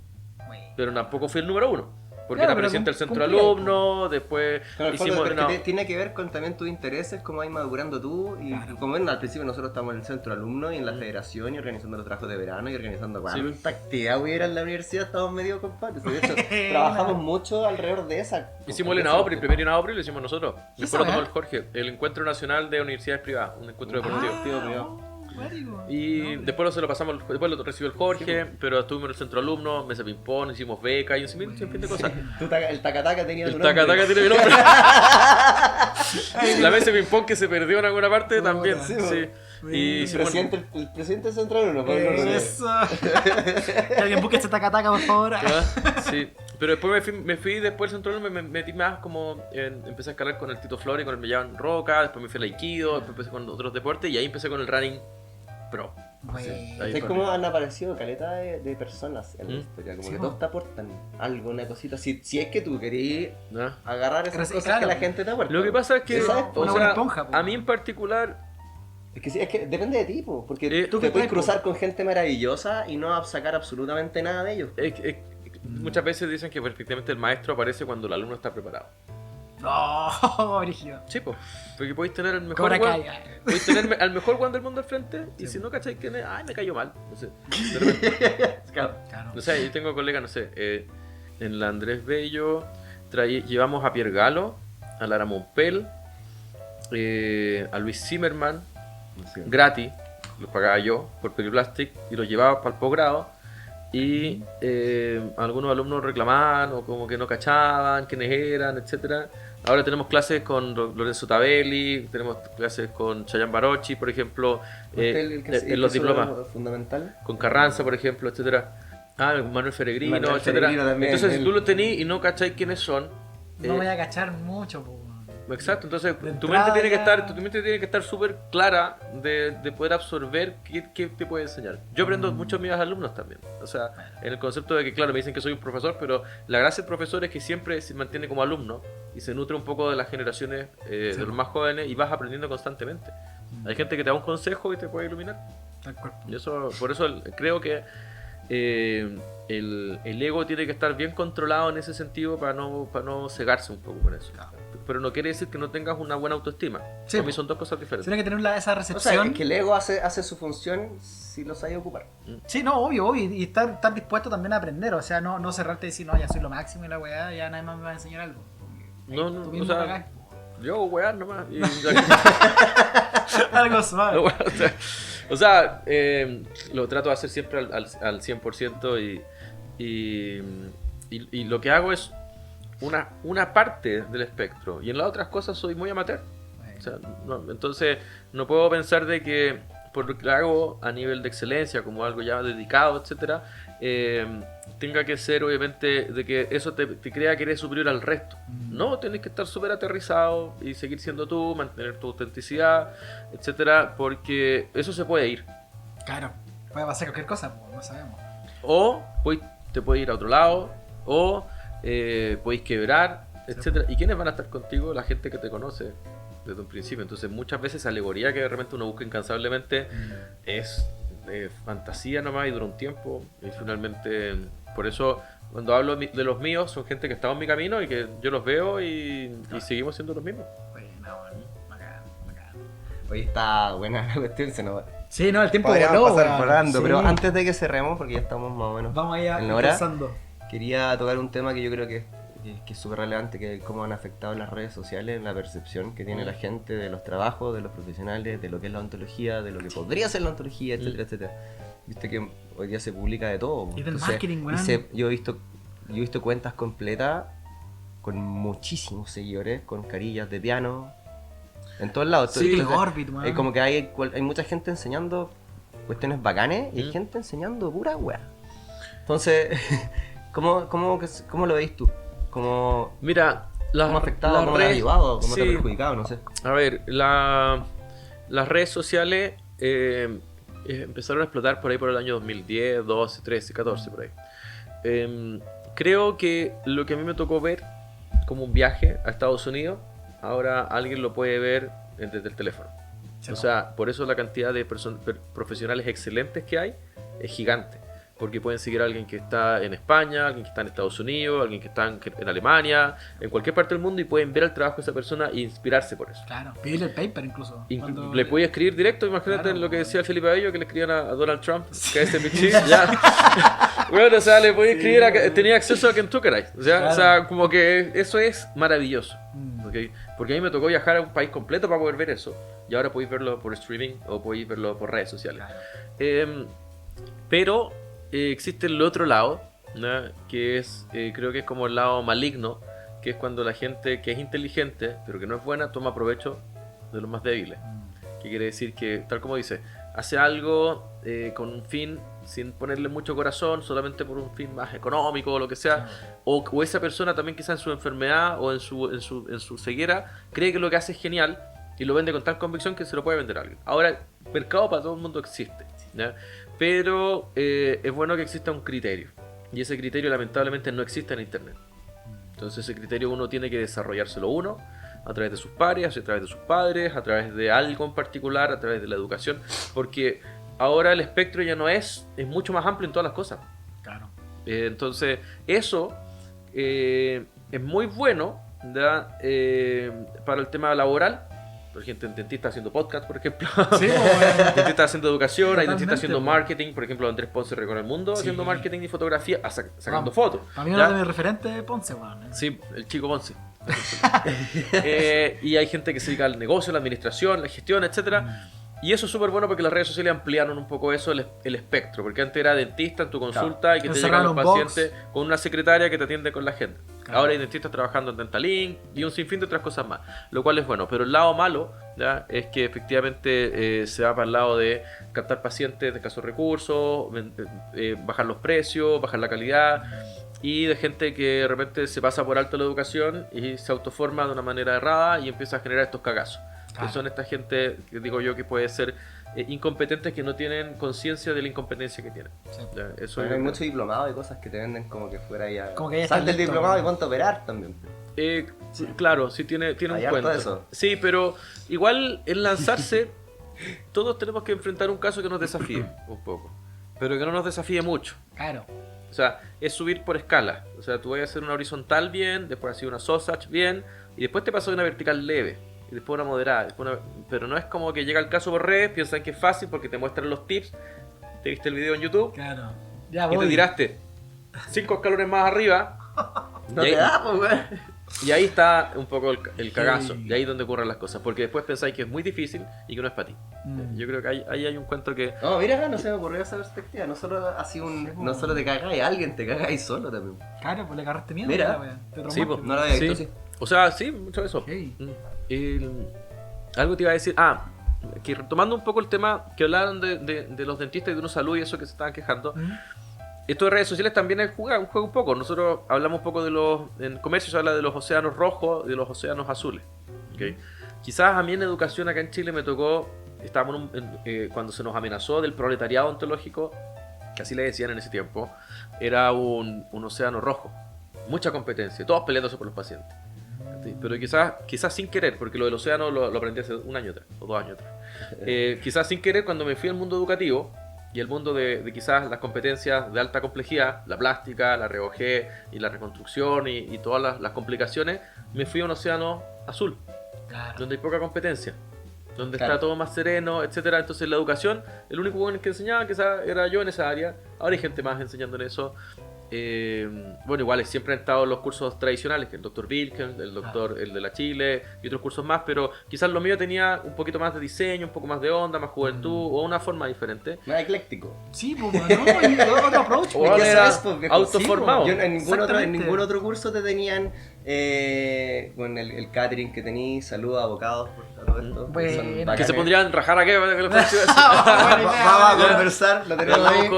Pero tampoco fui el número 1. Porque
Claro,
era
pero
presidente del centro
cumplía,
alumno, después
Pero en el fondo,
hicimos...
pero
no,
que tiene que ver con también tus intereses, cómo vas madurando tú. Y
Claro.
como al principio nosotros estamos en el centro alumno y en la federación y organizando los trabajos de verano y organizando cuánta actividad hubiera en la universidad, estamos medio compadres. De hecho, trabajamos mucho alrededor de esa.
Hicimos el ENAOPRI, el primer ENAOPRI lo hicimos nosotros.
¿Qué
Después lo tomó
sabe?
el Jorge, el Encuentro Nacional de Universidades Privadas, un encuentro deportivo. Y después se lo pasamos, después lo recibió el Jorge, pero estuvimos en el centro alumno, mesa ping-pong, hicimos beca y un sinfín de cosas.
El tacataca tenía
El
tu nombre.
taca-taca tiene mi nombre. La mesa de ping-pong que se perdió en alguna parte también.
Sí,
Sí. Y
El
hicimos-
presidente del centro alumno. pues, no, no, no.
Eso. Que alguien busque este taca-taca, por favor.
Sí, pero después me fui después del centro alumno, me metí más como empecé a escalar con el Tito Flores, con el Mellán Roca, después me fui al Aikido, después empecé con otros deportes y ahí empecé con el running pro.
Bueno.
Ahí
Es
fue.
como han aparecido caleta de personas en la
¿Mm?
historia, como
Sí,
que
po.
todos te aportan algo, una cosita. Si es que tú querías
¿No?
agarrar esas
Pero sí,
cosas
claro.
que la gente te aporta.
Lo que pasa es que,
Sí, ¿sabes?
o
Una
sea,
buena esponja, po.
a mí en particular,
Es que, sí, es que depende de ti, po, porque
Tú
te
qué
puedes
traes, po.
cruzar con gente maravillosa y no sacar absolutamente nada de ellos.
muchas veces dicen que efectivamente el maestro aparece cuando el alumno está preparado.
No, brígido.
Sí, pues, porque podéis tener el mejor
Cobra
weón-
Kai.
podéis tener al mejor weón del mundo al frente y si no cacháis que ay, me cayó mal, no sé. De repente,
Claro.
no sé, yo tengo colegas, no sé, en la Andrés Bello llevamos a Pierre Galo, a Lara Mompel, a Luis Zimmerman, gratis, los pagaba yo por Periplastic y los llevaba para el posgrado. y algunos alumnos reclamaban o como que no cachaban quiénes eran, etcétera. Ahora tenemos clases con Lorenzo Tabelli, tenemos clases con Chayanne Barocci, por ejemplo, en los diplomas,
fundamental.
con Carranza, por ejemplo, etcétera. Manuel Feregrino,
Manuel
etcétera.
Feregrino también,
Entonces, si
él.
tú lo tenés y no cacháis quiénes son,
No voy a cachar mucho, po.
exacto, entonces
De
tu
entrada
mente tiene que
ya-
estar, tu mente tiene que estar súper clara de poder absorber qué te puede enseñar. Yo aprendo mucho de mis alumnos también, o sea, en el concepto de que, claro, me dicen que soy un profesor, pero la gracia del profesor es que siempre se mantiene como alumno y se nutre un poco de las generaciones de los más jóvenes y vas aprendiendo constantemente. Hay gente que te da un consejo y te puede iluminar.
Tal cual.
Y eso, por eso creo que el ego tiene que estar bien controlado en ese sentido para no cegarse un poco con eso. Pero no quiere decir que no tengas una buena autoestima.
Sí,
Para mí son dos cosas diferentes.
Tiene que tener esa
O
recepción.
sea, es que el ego hace su función si lo sabe ocupar.
Sí, no, obvio, y estar dispuesto también a aprender, o sea, no cerrarte y decir, no, ya soy lo máximo y la weá, ya nadie más me va a enseñar algo.
No,
Tú
o
mismo
sea,
cagás.
yo weá nomás. Y-
Algo suave.
o sea, lo trato de hacer siempre al 100% y lo que hago es una parte del espectro y en las otras cosas soy muy amateur. O sea, entonces no puedo pensar de que por lo que hago a nivel de excelencia, como algo ya dedicado, etcétera, tenga que ser obviamente de que eso te crea que eres superior al resto. No, tienes que estar súper aterrizado y seguir siendo tú, mantener tu autenticidad, etcétera, porque eso se puede ir.
Claro, puede pasar cualquier cosa, pues, no sabemos.
O te puede ir a otro lado, o podéis quebrar, etcétera. ¿Y quiénes van a estar contigo? La gente que te conoce desde un principio. Entonces muchas veces alegoría que de repente uno busca incansablemente es fantasía nomás y dura un tiempo y finalmente por eso cuando hablo de los míos son gente que está en mi camino y que yo los veo y seguimos siendo los mismos.
Bueno, bacán.
Hoy está buena la cuestión, se nos va.
Sí, no, el tiempo
Podríamos
voló,
pasar
weón.
volando,
Sí.
pero antes de que cerremos, porque ya estamos más o menos
Vamos allá
en la hora,
conversando.
quería tocar un tema que yo creo que es súper relevante, que es cómo han afectado las redes sociales en la percepción que tiene la gente de los trabajos, de los profesionales, de lo que es la ontología, de lo que podría ser la ontología, etcétera, etcétera. Viste que hoy día se publica de todo.
Y del marketing, weón.
Yo he visto cuentas completas con muchísimos seguidores, con carillas de piano, en todos lados.
Sí,
Entonces,
Orbit, weón.
como que hay mucha gente enseñando cuestiones bacanes y hay gente enseñando pura weá. Entonces, ¿cómo lo veis tú? ¿Cómo
Mira,
ha afectado, cómo te ha ayudado, cómo te ha
sí.
perjudicado? No sé.
A ver, las redes sociales empezaron a explotar por ahí por el año 2010, 12, 13, 14, por ahí. Creo que lo que a mí me tocó ver como un viaje a Estados Unidos, ahora alguien lo puede ver desde el teléfono.
Sí,
O sea, por eso la cantidad de profesionales excelentes que hay es gigante. Porque pueden seguir a alguien que está en España, alguien que está en Estados Unidos, alguien que está en Alemania, en cualquier parte del mundo y pueden ver el trabajo de esa persona e inspirarse por eso.
Claro, pedirle el paper incluso. Cuando-
Le puede escribir directo, imagínate
Claro,
lo que
pues.
decía Felipe Abello, que le escribían a Donald Trump, que es bichín, ya. Bueno, o sea, le podía escribir, tenía acceso a Kentucky, o sea,
Claro.
o sea, como que eso es maravilloso.
Mm.
¿Ok? Porque a mí me tocó viajar a un país completo para poder ver eso. Y ahora podéis verlo por streaming o podéis verlo por redes sociales.
Claro.
Pero existe el otro lado, ¿no? Que es, creo que es como el lado maligno, que es cuando la gente que es inteligente, pero que no es buena, toma provecho de los más débiles. Que quiere decir que, tal como dice, hace algo con un fin sin ponerle mucho corazón, solamente por un fin más económico o lo que sea, o esa persona también quizá en su enfermedad o en su ceguera cree que lo que hace es genial y lo vende con tal convicción que se lo puede vender a alguien. Ahora, mercado para todo el mundo existe, ¿ya? Pero es bueno que exista un criterio y ese criterio lamentablemente no existe en internet. Entonces ese criterio uno tiene que desarrollárselo uno a través de sus pares, a través de sus padres, a través de algo en particular, a través de la educación, porque ahora el espectro ya no es mucho más amplio en todas las cosas.
Claro.
Entonces eso es muy bueno, ¿verdad? Para el tema laboral. Por ejemplo, hay dentistas haciendo podcast, por ejemplo.
Sí, bueno.
Dentistas haciendo educación, hay dentistas
Totalmente,
haciendo
pues.
marketing. Por ejemplo, Andrés Ponce recorre el mundo
Sí.
haciendo marketing y fotografía, sacando
Vamos.
fotos.
Para mí
¿ya?
uno de mis referentes es Ponce, weón.
Sí, el chico Ponce. Y hay gente que se dedica al negocio, la administración, la gestión, etcétera. Y eso es súper bueno porque las redes sociales ampliaron un poco eso, el espectro. Porque antes era dentista en tu consulta y que te llegan los pacientes con una secretaria que te atiende con la agenda. Ahora hay dentistas trabajando en Dentalink y un sinfín de otras cosas más. Lo cual es bueno. Pero el lado malo, ¿ya?, es que efectivamente se va para el lado de captar pacientes de escasos recursos, bajar los precios, bajar la calidad. Y de gente que de repente se pasa por alto la educación y se autoforma de una manera errada y empieza a generar estos cagazos. Que son esta gente, que digo yo, que puede ser incompetentes, que no tienen conciencia de la incompetencia que tienen.
Sí.
Ya, eso
Hay mucho diplomado y cosas que te venden como que fuera ya.
Como que ya
Sal
está
del
listo,
diplomado
¿no?
y ponte a operar también.
Sí, claro, sí tiene un
Hay harto
cuento.
de eso.
Sí, pero igual en lanzarse, todos tenemos que enfrentar un caso que nos desafíe un poco, pero que no nos desafíe mucho.
Claro.
O sea, es subir por escala. O sea, tú vas a hacer una horizontal bien, después así una sausage bien, y después te pasas a una vertical leve, y después una moderada. Pero no es como que llega el caso por redes, piensan que es fácil porque te muestran los tips, te viste el video en YouTube,
Claro. Ya
y te
voy.
tiraste 5 escalones más arriba.
No
y
te
ahí-
da, pues, weón.
Y ahí está un poco el cagazo.
Sí.
Y ahí es donde ocurren las cosas. Porque después pensáis que es muy difícil y que no es para ti.
Mm.
Yo creo que ahí hay un cuento que...
No, mira acá, no se me ocurrió esa perspectiva. No solo así no solo te cagáis, alguien te cagáis solo también.
Claro, pues le agarraste miedo.
Mira.
la wea. Te traumaste.
Sí, pues,
No lo había visto,
sí.
sí.
O sea, sí, mucho de eso.
Ok.
Algo te iba a decir. Que retomando un poco el tema que hablaron de los dentistas y de una salud y eso que se estaban quejando.
Mm.
Esto de redes sociales también es juega un poco. Nosotros hablamos un poco de los... En comercio se habla de los océanos rojos y de los océanos azules. ¿Okay? Quizás a mí en educación acá en Chile me tocó... Estábamos cuando se nos amenazó del proletariado ontológico, que así le decían en ese tiempo, era un océano rojo. Mucha competencia, todos peleándose por los pacientes. ¿Sí? Pero quizás sin querer, porque lo del océano lo aprendí hace un año atrás, o 2 años atrás. Quizás sin querer, cuando me fui al mundo educativo, y el mundo de quizás las competencias de alta complejidad, la plástica, la ReOG y la reconstrucción y todas las complicaciones, me fui a un océano azul,
Claro.
donde hay poca competencia, donde
Claro.
está todo más sereno, etcétera. Entonces la educación, el único bueno que enseñaba quizás era yo en esa área. Ahora hay gente más enseñando en eso. Bueno, igual siempre han estado los cursos tradicionales, que el Dr. Wilken, el de la Chile y otros cursos más, pero quizás lo mío tenía un poquito más de diseño, un poco más de onda, más juventud o una forma diferente.
Más ecléctico.
Sí, pues, no, y otro approach.
O
pues.
ahora
¿Qué
era
sabes, pues, viejo?
autoformado.
Yo en ningún
Exactamente.
otro curso te tenían con el catering que tenéis, saludos a abogados por todo esto.
Bueno.
Son
Que se
bacanes.
Que se pondrían a rajar a qué.
Vamos a conversar, lo tenemos ahí.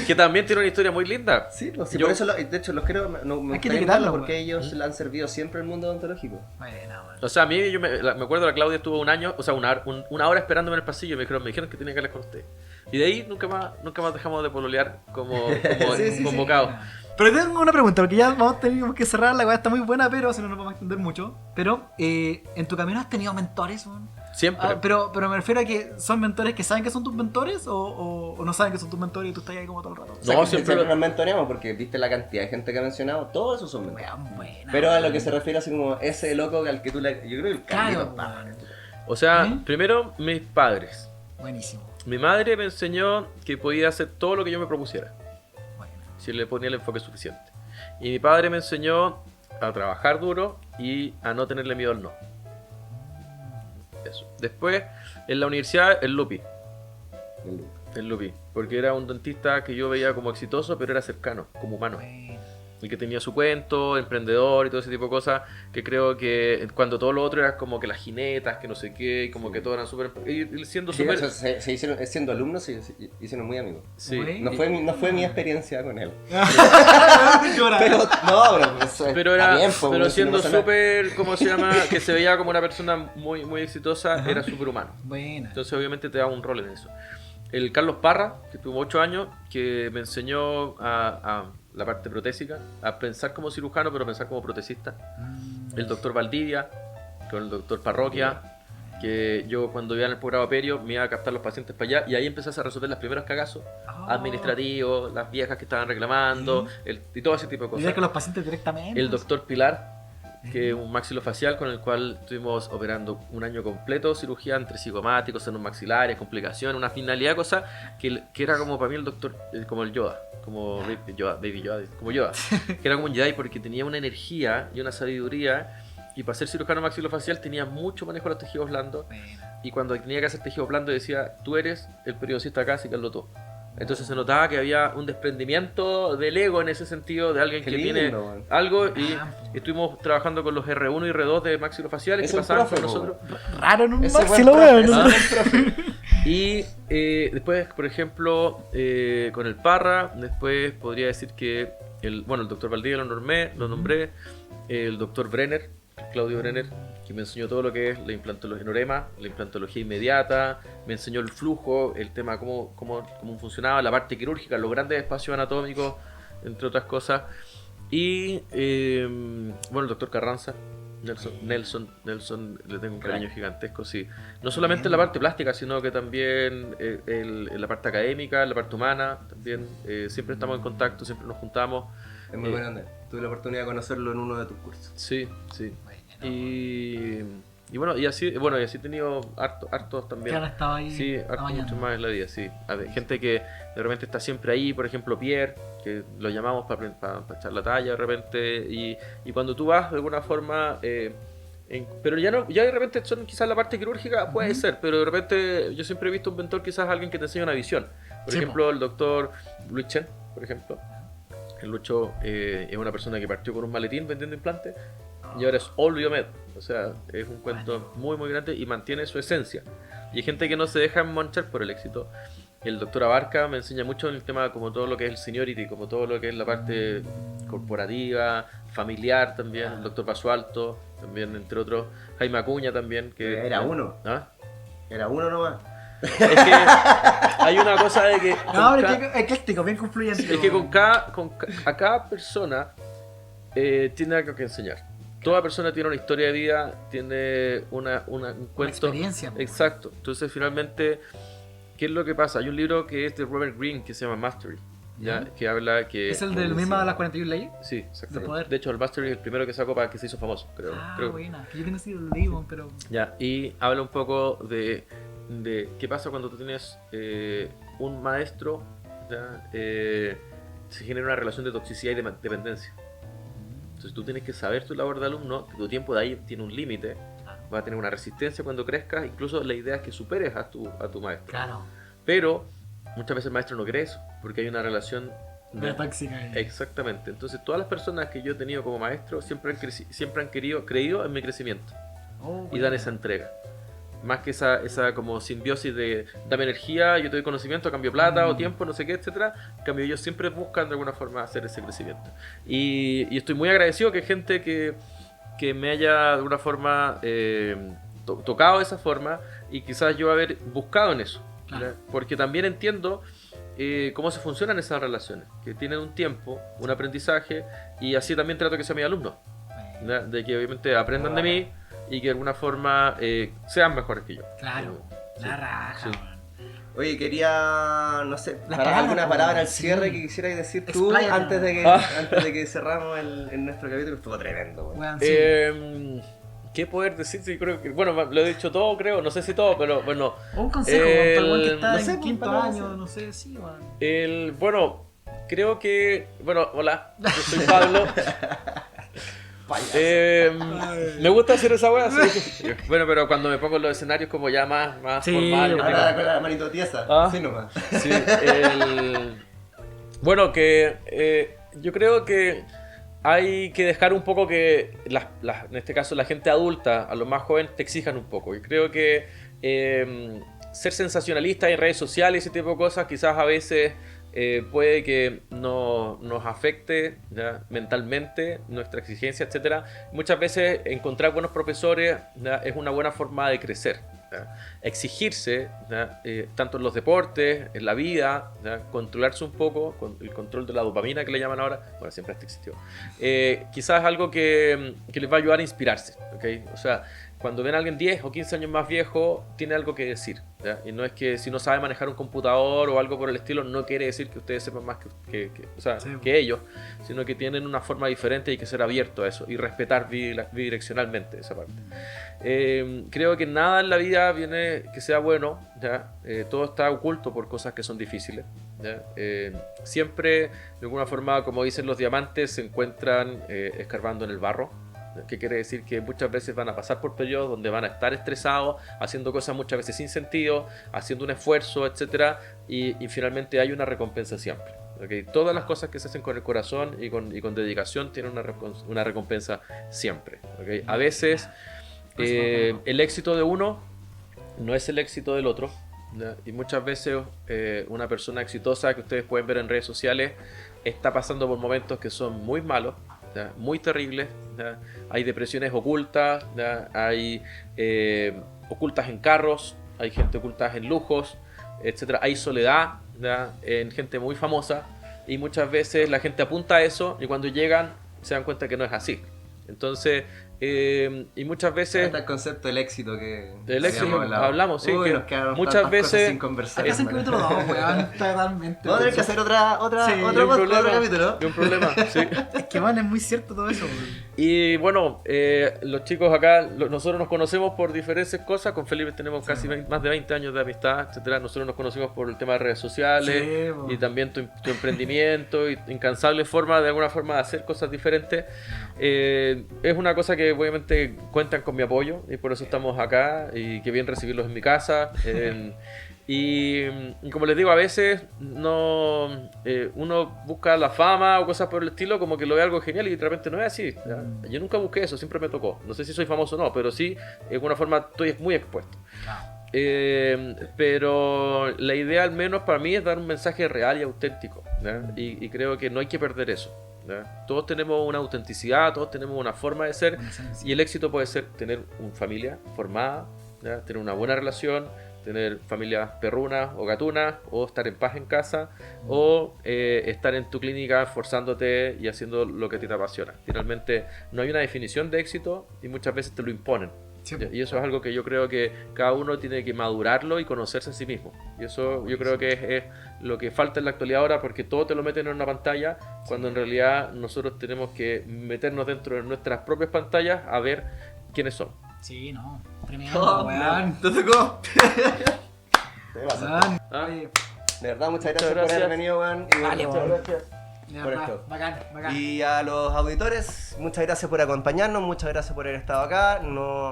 Que también tiene una historia muy linda.
Sí, pues, sí,
Yo-
por eso, de hecho, los quiero. Me
Hay que
gustaría
etiquetarlo,
invitarlos porque
pues.
ellos le han servido siempre al mundo odontológico.
Bueno, bueno.
O sea, a mí me acuerdo, la Claudia estuvo un año, o sea, una hora esperándome en el pasillo y me dijeron que tenía que hablar con usted. Y de ahí nunca más dejamos de pololear como
Sí, sí, sí.
convocados.
Pero tengo una pregunta, porque ya tenemos que cerrar, la weá está muy buena, pero si no nos vamos a extender mucho. Pero, ¿en tu camino has tenido mentores, weón?
Siempre.
Pero me refiero a que son mentores que saben que son tus mentores o no saben que son tus mentores y tú estás ahí como todo el rato.
O sea,
No,
que
siempre
siempre nos mentoreamos porque viste la cantidad de gente que ha mencionado, todos esos son mentores.
Weón, buena.
Pero a lo que se refiere así como ese loco al que tú le... Yo creo que el
Claro,
Carlitos
weón.
O sea,
¿Eh?
primero mis padres.
Buenísimo.
Mi madre me enseñó que podía hacer todo lo que yo me propusiera,
Bueno.
si le ponía el enfoque suficiente. Y mi padre me enseñó a trabajar duro y a no tenerle miedo al no. Eso. Después, en la universidad, el Lupi. El Lupi. Porque era un dentista que yo veía como exitoso, pero era cercano, como humano.
Bueno.
Y que tenía su cuento, emprendedor y todo ese tipo de cosas, que creo que cuando todo lo otro era como que las jinetas, que no sé qué, y como que todo eran súper... Y siendo
Sí,
súper...
eso, se hicieron, siendo alumnos se hicieron muy amigos.
Sí.
Bueno.
No fue mi experiencia con él.
Llora.
Pero, no, pero eso
Pero
está
era,
bien, pues,
pero
si no
siendo
pasa nada.
súper, ¿cómo se llama? Que se veía como una persona muy, muy exitosa,
Ajá.
era súper humano.
Buena.
Entonces obviamente te da un rol en eso. El Carlos Parra, que tuvo 8 años, que me enseñó a la parte protésica, a pensar como cirujano, pero pensar como protesista. El doctor Valdivia, con el doctor Parroquia, que yo cuando iba en el programa Perio me iba a captar los pacientes para allá y ahí empezás a resolver los primeros cagazos administrativos, las viejas que estaban reclamando, y todo ese tipo de
Y
cosas.
ver con los pacientes directamente.
El doctor Pilar, que es un maxilofacial con el cual estuvimos operando un año completo, cirugía entre cigomáticos, senos maxilares, complicaciones, una finalidad, cosa que era como para mí el doctor, como el Yoda, como Baby Yoda, como Yoda, que era como un Jedi porque tenía una energía y una sabiduría, y para ser cirujano maxilofacial tenía mucho manejo de los tejidos blandos,
Buena.
y cuando tenía que hacer tejido blando decía, tú eres el periodista acá, así que hazlo tú. Entonces se notaba que había un desprendimiento del ego en ese sentido, de alguien
Qué
que
lindo,
tiene
weón.
algo, y estuvimos trabajando con los R1 y R2 de maxilofaciales
Es
que
un
pasaban
profe,
con
po,
nosotros.
Raro en un
Ese
maxi
buen
lo
profe,
weón.
ese
¿no?
buen profe.
Y después, por ejemplo, con el Parra, después podría decir que el doctor Valdivia lo nombré, el doctor Brenner, Claudio Brenner, que me enseñó todo lo que es la implantología enurema, la implantología inmediata, me enseñó el flujo, el tema cómo funcionaba, la parte quirúrgica, los grandes espacios anatómicos, entre otras cosas. Y el doctor Carranza, Nelson, le tengo un cariño gigantesco, sí. No solamente en la parte plástica, sino que también en la parte académica, en la parte humana, también siempre estamos en contacto, siempre nos juntamos.
Es muy bueno, Andrés. Tuve la oportunidad de conocerlo en uno de tus cursos.
Sí. Y así he tenido hartos también.
Que han estado ahí
Sí, hartos
amañando.
mucho más en la vida, sí. A ver, gente que de repente está siempre ahí, por ejemplo Pierre, que lo llamamos para echar la talla de repente, y cuando tú vas de alguna forma, pero ya de repente son quizás la parte quirúrgica, puede ser, pero de repente yo siempre he visto un mentor quizás alguien que te enseña una visión. Por
Sí,
ejemplo, el doctor Luis Chen, por ejemplo. El Lucho es una persona que partió con un maletín vendiendo implantes y ahora es All Biomed. O sea, es un cuento muy muy grande y mantiene su esencia. Y hay gente que no se deja manchar por el éxito. El doctor Abarca me enseña mucho en el tema como todo lo que es el seniority, como todo lo que es la parte corporativa, familiar también. El doctor Basualto, también entre otros. Jaime Acuña también. Que
Era uno.
¿Ah?
Era uno nomás.
Es que hay una cosa de que...
No, pero es que ecléctico, bien confluyente.
Es que a cada persona tiene algo que enseñar. Toda persona tiene una historia de vida, tiene un cuento.
Experiencia.
Exacto. Entonces, finalmente, ¿qué es lo que pasa? Hay un libro que es de Robert Greene que se llama Mastery, ¿ya? Que habla que...
¿Es el del mismo de las 41 leyes?
Sí, exactamente.
poder.
De hecho, el Mastery es el primero que sacó para que se hizo famoso, creo. creo.
Buena. Que yo tengo ese libro, pero...
Ya, y habla un poco de qué pasa cuando tú tienes un maestro, ¿ya? Se genera una relación de toxicidad y de dependencia. Entonces tú tienes que saber tu labor de alumno, que tu tiempo de ahí tiene un límite, va a tener una resistencia cuando crezcas, incluso la idea es que superes a tu maestro.
Claro.
Pero muchas veces el maestro no cree eso, porque hay una relación
De tóxica.
Exactamente. Entonces todas las personas que yo he tenido como maestro siempre han creído en mi crecimiento y dan esa entrega. Más que esa como simbiosis de dame energía, yo te doy conocimiento, cambio plata o tiempo, no sé qué, etcétera. En cambio ellos siempre buscan de alguna forma hacer ese crecimiento. Y estoy muy agradecido que gente que me haya de alguna forma tocado de esa forma y quizás yo haber buscado en eso.
Claro.
Porque también entiendo cómo se funcionan esas relaciones, que tienen un tiempo, un aprendizaje, y así también trato que sean mis alumnos, ¿ya? De que obviamente aprendan de mí y que de alguna forma sean mejores que yo.
Claro.
Sí.
La raja,
Sí.
weón.
Oye, quería, no sé,
Las
para
palabras,
alguna palabra al
sí.
cierre que quisierais decir tú
Expláyate.
antes de que cerramos en nuestro capítulo. Estuvo tremendo, weón.
Weón, sí.
¿Qué poder decir? Sí, creo que, bueno, lo he dicho todo, creo, no sé si todo, pero bueno.
O un consejo, weón, para el weón que está
no
en
sé, pues,
quinto
para
año,
hacer.
no sé, sí, weón.
Creo que, hola, yo soy Pablo.
Payaso.
Me gusta hacer esa wea, sí. Bueno, pero cuando me pongo en los escenarios como ya más
Sí,
formal, yo
bueno.
Ahora con la manito tiesa.
Ah.
Así nomás.
Sí, bueno, que yo creo que hay que dejar un poco que, en este caso, la gente adulta, a los más jóvenes, te exijan un poco. Y creo que ser sensacionalista en redes sociales, ese tipo de cosas, quizás a veces puede que nos afecte, ¿ya? Mentalmente, nuestra exigencia, etcétera. Muchas veces encontrar buenos profesores, ¿ya? Es una buena forma de crecer, ¿ya? Exigirse, ¿ya? Tanto en los deportes, en la vida, ¿ya? Controlarse un poco, con el control de la dopamina que le llaman ahora, bueno, siempre esto existió. Quizás algo que les va a ayudar a inspirarse, ¿okay? O sea, cuando ven a alguien 10 o 15 años más viejo, tiene algo que decir, ¿ya? Y no es que si no sabe manejar un computador o algo por el estilo, no quiere decir que ustedes sepan más que ellos, sino que tienen una forma diferente y hay que ser abierto a eso y respetar bidireccionalmente esa parte. Creo que nada en la vida viene que sea bueno, ¿ya? Todo está oculto por cosas que son difíciles, ¿ya? Siempre, de alguna forma, como dicen los diamantes, se encuentran escarbando en el barro. que quiere decir que muchas veces van a pasar por periodos donde van a estar estresados, haciendo cosas muchas veces sin sentido, haciendo un esfuerzo, etcétera, y finalmente hay una recompensa siempre. ¿Okay? Todas las cosas que se hacen con el corazón y con dedicación tienen una recompensa siempre. ¿Okay? A veces el éxito de uno no es el éxito del otro, ¿ya? Y muchas veces una persona exitosa que ustedes pueden ver en redes sociales está pasando por momentos que son muy malos, ¿ya? Muy terribles, ¿ya? Hay depresiones ocultas, ¿ya? Hay ocultas en carros, hay gente ocultas en lujos, etcétera. Hay soledad, ¿ya? En gente muy famosa, y muchas veces la gente apunta a eso y cuando llegan se dan cuenta que no es así. Entonces, y muchas veces
Está el concepto del éxito que
del éxito
habíamos hablado.
hablamos, sí,
Uy,
que
nos quedaron
muchas
tantas cosas
veces
sin conversar.
Acá se
hermano.
capítulo 2, weón. Totalmente.
Vamos a tener que hacer otro capítulo.
y un problema, sí.
Es que, man, es muy cierto todo eso, weón.
Y bueno, los chicos acá, nosotros nos conocemos por diferentes cosas. Con Felipe tenemos casi más de 20 años de amistad, etcétera. Nosotros nos conocimos por el tema de redes sociales,
Sí, po.
y también tu emprendimiento y incansables formas de alguna forma de hacer cosas diferentes. Es una cosa que obviamente cuentan con mi apoyo y por eso estamos acá, y que bien recibirlos en mi casa. Y como les digo, a veces no uno busca la fama o cosas por el estilo, como que lo ve algo genial y de repente no es así, ¿ya? Yo nunca busqué eso, siempre me tocó. No sé si soy famoso o no, pero sí, de alguna forma estoy muy expuesto. Pero la idea al menos para mí es dar un mensaje real y auténtico, ¿ya? Y creo que no hay que perder eso, ¿ya? Todos tenemos una autenticidad, todos tenemos una forma de ser, y el éxito puede ser tener una familia formada, ¿ya? Tener una buena relación, tener familias perrunas o gatunas, o estar en paz en casa, o estar en tu clínica esforzándote y haciendo lo que a ti te apasiona. Finalmente no hay una definición de éxito y muchas veces te lo imponen.
Sí.
Y eso es algo que yo creo que cada uno tiene que madurarlo y conocerse a sí mismo. Y eso yo creo que es lo que falta en la actualidad ahora, porque todo te lo meten en una pantalla, cuando en realidad nosotros tenemos que meternos dentro de nuestras propias pantallas a ver quiénes somos.
Sí, no. Tremendo,
Oh,
weón.
¿Te tocó?
Weón.
¿Ah?
Oye,
De verdad, muchas gracias,
gracias.
por haber venido, weón. Y
Vale,
muchas
weón.
gracias.
de
Por
verdad,
esto.
bacán, bacán.
Y a los auditores, muchas gracias por acompañarnos, muchas gracias por haber estado acá.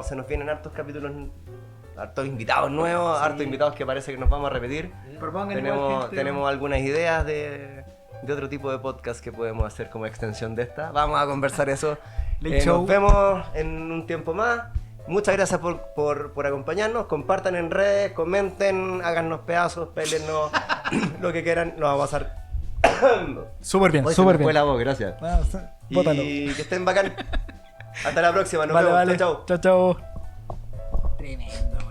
Se nos vienen hartos capítulos, hartos invitados nuevos,
Sí.
hartos invitados que parece que nos vamos a repetir.
Propongan igual, gente,
Tenemos algunas ideas de otro tipo de podcast que podemos hacer como extensión de esta. Vamos a conversar eso.
Late show.
Nos vemos en un tiempo más. Muchas gracias por acompañarnos. Compartan en redes, comenten, háganos pedazos, pélennos, lo que quieran. Nos vamos a pasar.
Súper bien,
Hoy se
súper
me fue
bien.
la voz, gracias.
Ah, bótalo.
Y que estén bacán. Hasta la próxima, nos
Vale,
vemos.
vale.
Chau, chau.
Chao, chao. Tremendo.